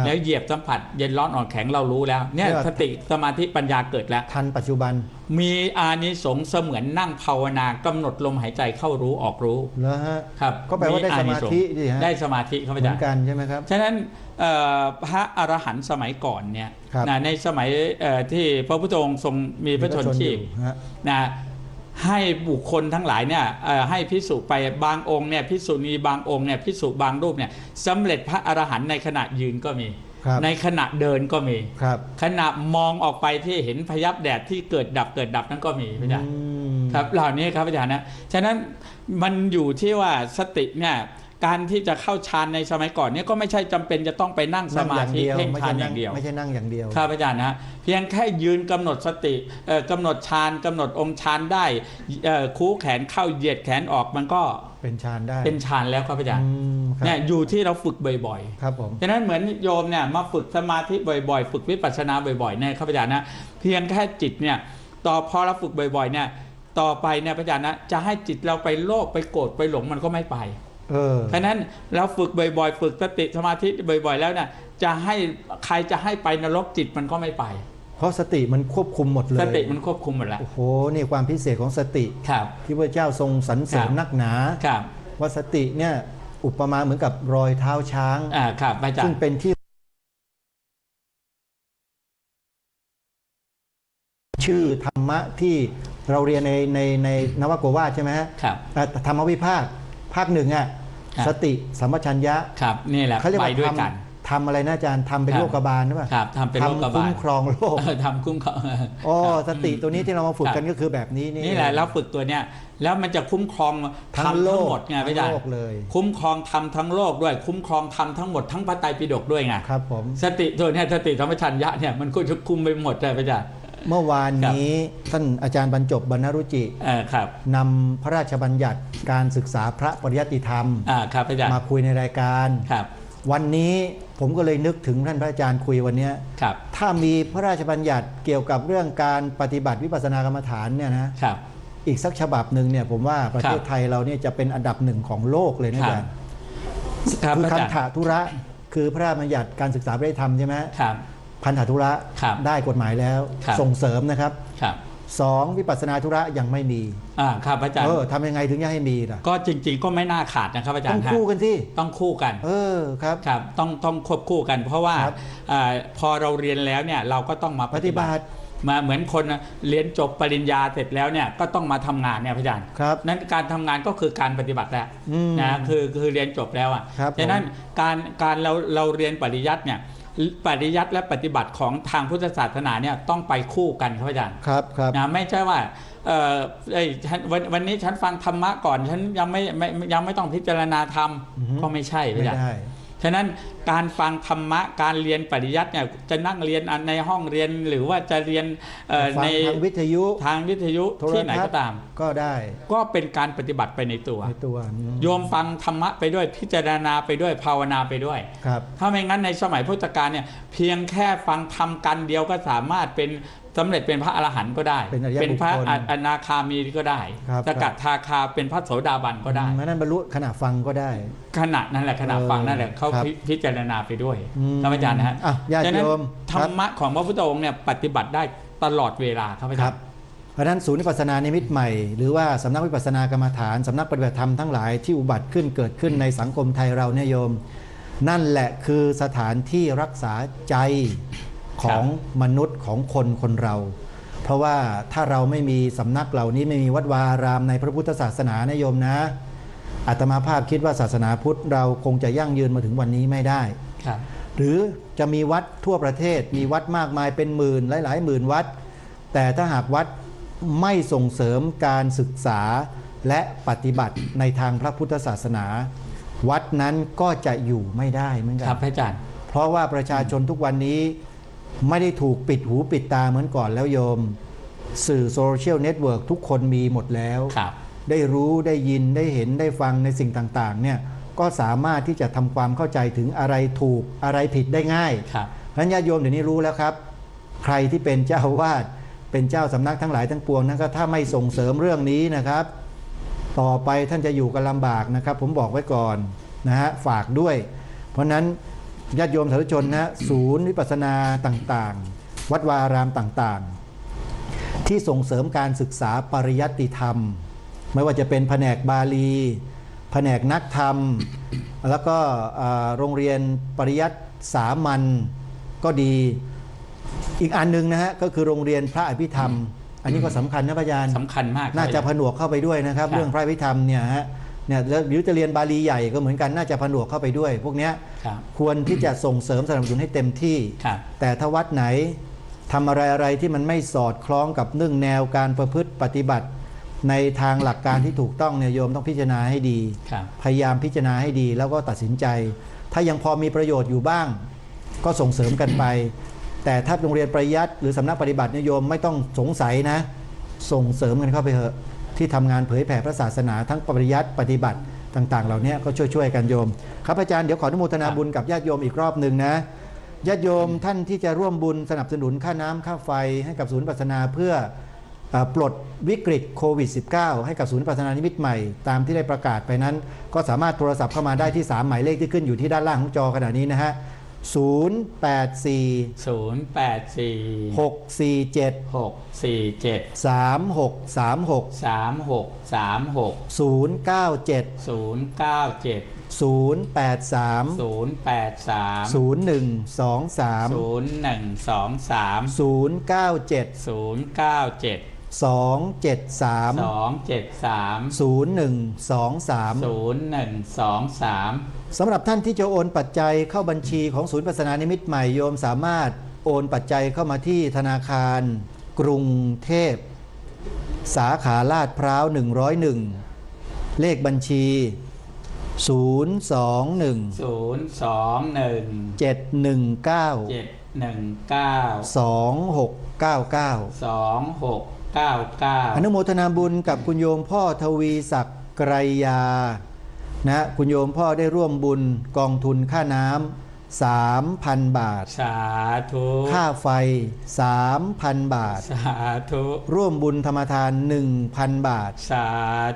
แล้วเหยียบสัมผัสเย็นร้อนอ่อนแข็งเรารู้แล้วเนี่ยสติสมาธิปัญญาเกิดแล้วทันปัจจุบันมีอานิสงส์เสมือนนั่งภาวนากำหนดลมหายใจเข้ารู้ออกรู้ แล้วฮะ ครับ ก็แปลว่าได้สมาธิดิฮะได้สมาธิครับอาจารย์เหมือนกันใช่ไหมครับฉะนั้นพระอรหันต์สมัยก่อนเนี่ยในสมัยที่พระพุทธองค์ทรงมีพระชนชีพนะให้บุคคลทั้งหลายเนี่ยให้ภิกษุไปบางองค์เนี่ยภิกษุณีบางองค์เนี่ยภิกษุบางรูปเนี่ยสำเร็จพระอรหันต์ในขณะยืนก็มีในขณะเดินก็มีขณะมองออกไปที่เห็นพยับแดดที่เกิดดับนั้นก็มีพระอาจารย์ครับเหล่านี้ครับพระอาจารย์นะฉะนั้นมันอยู่ที่ว่าสติเนี่ยการที่จะเข้าฌานในสมัยก่อนเนี่ยก็ไม่ใช่จำเป็นจะต้องไปนั่งสมาธิเพ่งฌานอย่างเดียวไม่ใช่นั่งอย่างเดียวครับอาจารย์นะเพียงแค่ยืนกำหนดสติกำหนดฌานกำหนดองค์ฌานได้คูแขนเข้าเหยียดแขนออกมันก็เป็นฌานได้เป็นฌานแล้วครับอาจารย์เนี่ยอยู่ที่เราฝึกบ่อยๆครับผมฉะนั้นเหมือนโยมเนี่ยมาฝึกสมาธิบ่อยๆฝึกวิปัสสนาบ่อยๆเนี่ยครับอาจารย์นะเพียงแค่จิตเนี่ยพอเราฝึกบ่อยๆเนี่ยต่อไปเนี่ยอาจารย์นะจะให้จิตเราไปโลภไปโกรธไปหลงมันก็ไม่ไปเพราะนั้นเราฝึกบ่อยๆฝึกสติสมาธิบ่อยๆแล้วเนี่ยจะให้ใครจะให้ไปนรกจิตมันก็ไม่ไปเพราะสติมันควบคุมหมดเลยสติมันควบคุมหมดแล้วโอ้โหนี่ความพิเศษของสติที่พระเจ้าทรงสรรเสริญนักหนาว่าสติเนี่ยอุปมาเหมือนกับรอยเท้าช้างซึ่งเป็นที่ชื่อธรรมะที่เราเรียนในนวโกวาทใช่ไหมฮะธรรมวิภาคภาคหนึ่งอ่ะสติสัมปชัญญะครับนี่แหละเขาเรียกว่าด้วยกันทำอะไรนะอาจารย์ทำเป็นโลกบาลใช่ไหมครับทำเป็นโลกบาลคุ้มครองโลกทำคุ้มครองอ๋อสติตัวนี้ที่เรามาฝึกกันก็คือแบบนี้นี่แหละเราฝึกตัวเนี้ยแล้วมันจะคุ้มครองทั้งหมดไงพี่อาจารย์คุ้มครองทำทั้งโลกด้วยคุ้มครองทำทั้งหมดทั้งพระไตรปิฎกด้วยไงครับผมสติตัวเนี้ยสติสัมปชัญญะเนี่ยมันก็จะคุมไปหมดเลยพี่อาจารย์เมื่อวานนี้ท่านอาจารย์บรรจบบรรณรุจินำพระราชบัญญัติการศึกษาพระปริยัติธรรมมาคุยในรายการวันนี้ผมก็เลยนึกถึงท่านพระอาจารย์คุยวันนี้ถ้ามีพระราชบัญญัติเกี่ยวกับเรื่องการปฏิบัติวิปัสสนากรรมฐานเนี่ยนะอีกสักฉบับหนึ่งเนี่ยผมว่าประเทศไทยเราเนี่ยจะเป็นอันดับหนึ่งของโลกเลยนะอาจารย์คือคันธทุระคือพระราชบัญญัติการศึกษาพระธรรมใช่ไหมพันธธุระได้กฎหมายแล้วส่งเสริมนะครับ2วิปัสสนาธุระยังไม่มีครับอาจารย์ทำยังไงถึงจะให้มีล่ะก็จริงๆก็ไม่น่าขาดนะครับอาจารย์ต้องคู่กันสิต้องคู่กันครับต้องควบคู่กันเพราะว่าพอเราเรียนแล้วเนี่ยเราก็ต้องมาปฏิบัติมาเหมือนคนเรียนจบปริญญาเสร็จแล้วเนี่ยก็ต้องมาทำงานเนี่ยอาจารย์นั้นการทำงานก็คือการปฏิบัติแล้วนะคือเรียนจบแล้วอ่ะฉะนั้นการเราเรียนปริยัติเนี่ยปริยัติและปฏิบัติของทางพุทธศาสนาเนี่ยต้องไปคู่กันครับอาจารย์ครับนะไม่ใช่ว่าวันนี้ฉันฟังธรรมะก่อนฉันยังไม่ต้องพิจารณาธรรมก็ไม่ใช่อาจารย์ฉะนั้นการฟังธรรมะการเรียนปริยัติเนี่ยจะนั่งเรียนในห้องเรียนหรือว่าจะเรียนในทางวิทยุที่ไหนก็ตามก็ได้ก็เป็นการปฏิบัติไปในตัวโยมฟังธรรมะไปด้วยพิจารณาไปด้วยภาวนาไปด้วยถ้าไม่งั้นในสมัยพุทธกาลเนี่ยเพียงแค่ฟังธรรมกันเดียวก็สามารถเป็น สำเร็จเป็นพระอรหันต์ก็ได้ เป็น พระ บุคคล อนาคามีก็ได้ ครับ สกัดทาคาเป็นพระโสดาบันก็ได้ เพราะนั้นบรรลุขณะฟังก็ได้ ขณะนั้นแหละขณะฟังนั่นแหละเขา ครับ พิจารณาไปด้วย อืม ครับอาจารย์นะฮะ อ่ะญาติ ฉะนั้น โยม ธรรมะของพระพุทธองค์เนี่ยปฏิบัติได้ตลอดเวลาครับอา ค จา รั ร บ ย์ เพราะฉะนั้นศูนย์วิปัสสนานิมิตใหม่หรือว่าสำนักวิปัสสนากรรมฐานสำนักปฏิบัติธรรมทั้งหลายที่อุบัติขึ้นเกิดขึ้นในสังคมไทยเราเนี่ยโยม นั่นแหละคือสถานที่รักษาใจของมนุษย์ของคนเรา เพราะว่าถ้าเราไม่มีสำนักเหล่านี้ไม่มีวัดวาอารามในพระพุทธศาสนานะโยมนะอาตมาภาพคิดว่าศาสนาพุทธเราคงจะยั่งยืนมาถึงวันนี้ไม่ได้ ครับ หรือจะมีวัดทั่วประเทศมีวัดมากมายเป็นหมื่นหลายหมื่นวัด แต่ถ้าหากวัดไม่ส่งเสริมการศึกษาและปฏิบัติในทางพระพุทธศาสนา วัดนั้นก็จะอยู่ไม่ได้เหมือนกั ครับ น อาจารย์ เพราะว่าประชาชนทุกวันนี้ไม่ได้ถูกปิดหูปิดตาเหมือนก่อนแล้วโยม สื่อโซเชียลเน็ตเวิร์กทุกคนมีหมดแล้ว ครับ ได้รู้ได้ยินได้เห็นได้ฟังในสิ่งต่างๆเนี่ยก็สามารถที่จะทำความเข้าใจถึงอะไรถูกอะไรผิดได้ง่าย ครับ เพราะฉะนั้นญาติโยมเดี๋ยวนี้รู้แล้วครับ ใครที่เป็นเจ้าอาวาสเป็นเจ้าสำนักทั้งหลายทั้งปวงนั้นก็ถ้าไม่ส่งเสริมเรื่องนี้นะครับ ต่อไปท่านจะอยู่กันลำบากนะครับ ผมบอกไว้ก่อนนะฮะฝากด้วย เพราะฉะนั้นญาติโยมสาธุชนนะศูนย์วิปัสสนาต่างๆ วัดวาอารามต่างๆ ที่ส่งเสริมการศึกษาปริยัติธรรม ไม่ว่าจะเป็นแผนกบาลี แผนกนักธรรม แล้วก็โรงเรียนปริยัติสามัญก็ดี อีกอันหนึงนะฮะก็คือโรงเรียนพระอภิธรรม อันนี้ก็สำคัญนะพระอาจารย์ สำคัญมาก น่าจะผนวกเข้าไปด้วยนะครับ ครับ เรื่องพระอภิธรรมเนี่ยฮะเนี่ยแล้วหรือจะเรียนบาลีใหญ่ก็เหมือนกันน่าจะผนวกเข้าไปด้วย พวกเนี้ย ครับ ควรที่จะส่งเสริมสนับสนุนให้เต็มที่ ครับ แต่ถ้าวัดไหนทำอะไรที่มันไม่สอดคล้องกับเนื่องแนวการประพฤติปฏิบัติ ในทางหลักการที่ถูกต้องเนี่ยโยมต้องพิจารณาให้ดี ครับ พยายามพิจารณาให้ดีแล้วก็ตัดสินใจ ถ้ายังพอมีประโยชน์อยู่บ้าง ก็ส่งเสริมกันไป แต่ถ้าโรงเรียนปริยัติหรือสำนักปฏิบัตินิยมไม่ต้องสงสัยนะ ส่งเสริมกันเข้าไปเถอะที่ทำงานเผยแผ่พระศาสนาทั้งปริยัติปฏิบัติต่างๆ เหล่านี้ก็ช่วยๆกันโยมครับอาจารย์เดี๋ยวขออนุโมทนาบุญกับญาติโยมอีกรอบหนึ่งนะญาติโยมท่านที่จะร่วมบุญสนับสนุนค่าน้ำค่าไฟให้กับศูนย์ปัสนาเพื่อปลดวิกฤตโควิด -19 ให้กับศูนย์ปัสนานิมิตใหม่ตามที่ได้ประกาศไปนั้น ก็สามารถโทรศัพท์เข้ามาได้ที่3หมายเลขที่ขึ้นอยู่ที่ด้านล่างของจอขณะนี้นะฮะ084 084 647 647 3636 3636 097 097 083 083 0123 0123 097 097 273 273 0123 0123 สำหรับท่านที่จะโอนปัจจัยเข้าบัญชีของศูนย์ปัสนานิมิตใหม่โยมสามารถโอนปัจจัยเข้ามาที่ธนาคารกรุงเทพสาขาลาดพร้าว 101 เลขบัญชี 021 021 719 719 2699 2699 อนุโมทนาบุญกับคุณโยมพ่อทวีศักดิ์ไกรยานะคุณโยมพ่อได้ร่วมบุญกองทุนค่าน้ำ 3,000 บาท สาธุ ค่าไฟ 3,000 บาท สาธุ ร่วมบุญธรรมทาน 1,000 บาท สา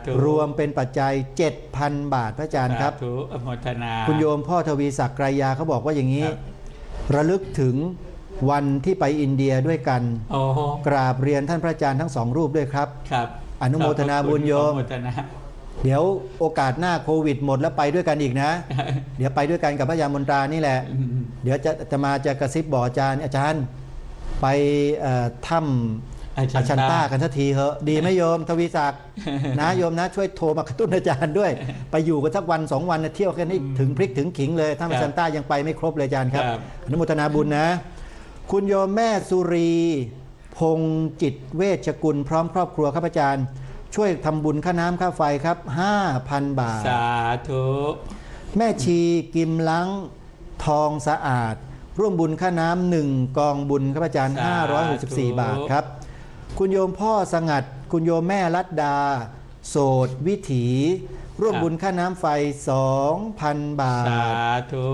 ธุ รวมเป็นปัจจัย 7,000 บาทพระอาจารย์ครับ สาธุอนุโมทนา คุณโยมพ่อทวีศักดิ์ไกรยาเขาบอกว่าอย่างนี้ ครับ ระลึกถึงวันที่ไปอินเดียด้วยกัน โอ้โห กราบเรียนท่านพระอาจารย์ทั้งสองรูปด้วยครับ ครับ อนุโมทนาบุญโยม อนุโมทนา เดี๋ยวโอกาสหน้าโควิดหมดแล้วไปด้วยกันอีกนะ เดี๋ยวไปด้วยกันกับพระยามนตรานี่แหละ เดี๋ยวจะมาจะกระซิบบอกอาจารย์ไปถ้ำอาชันต้ากันสักทีเหอะดีไหมโยมทวีศักดิ์ นะโยมนะช่วยโทรมากระตุ้นอาจารย์ด้วย ไปอยู่กันสักวัน2 วันนะเที่ยวกันให้ถึงพริกถึงขิงเลยถ้ำอาชันต้ายังไปไม่ครบเลยอาจารย์ครับ ครับ อนุโมทนาบุญนะ คุณโยมแม่สุรีพงษ์จิตเวชกุลพร้อมครอบครัวครับอาจารย์ ช่วยทำบุญค่าน้ำค่าไฟครับ 5,000 บาท สาธุ แม่ชีกิมลังทองสะอาด ร่วมบุญค่าน้ำ1 กองบุญครับอาจารย์ 564 บาทครับ คุณโยมพ่อสงัด คุณโยมแม่รัตดา โสดวิถี ร่วมบุญค่าน้ำไฟ 2,000 บาท สาธุ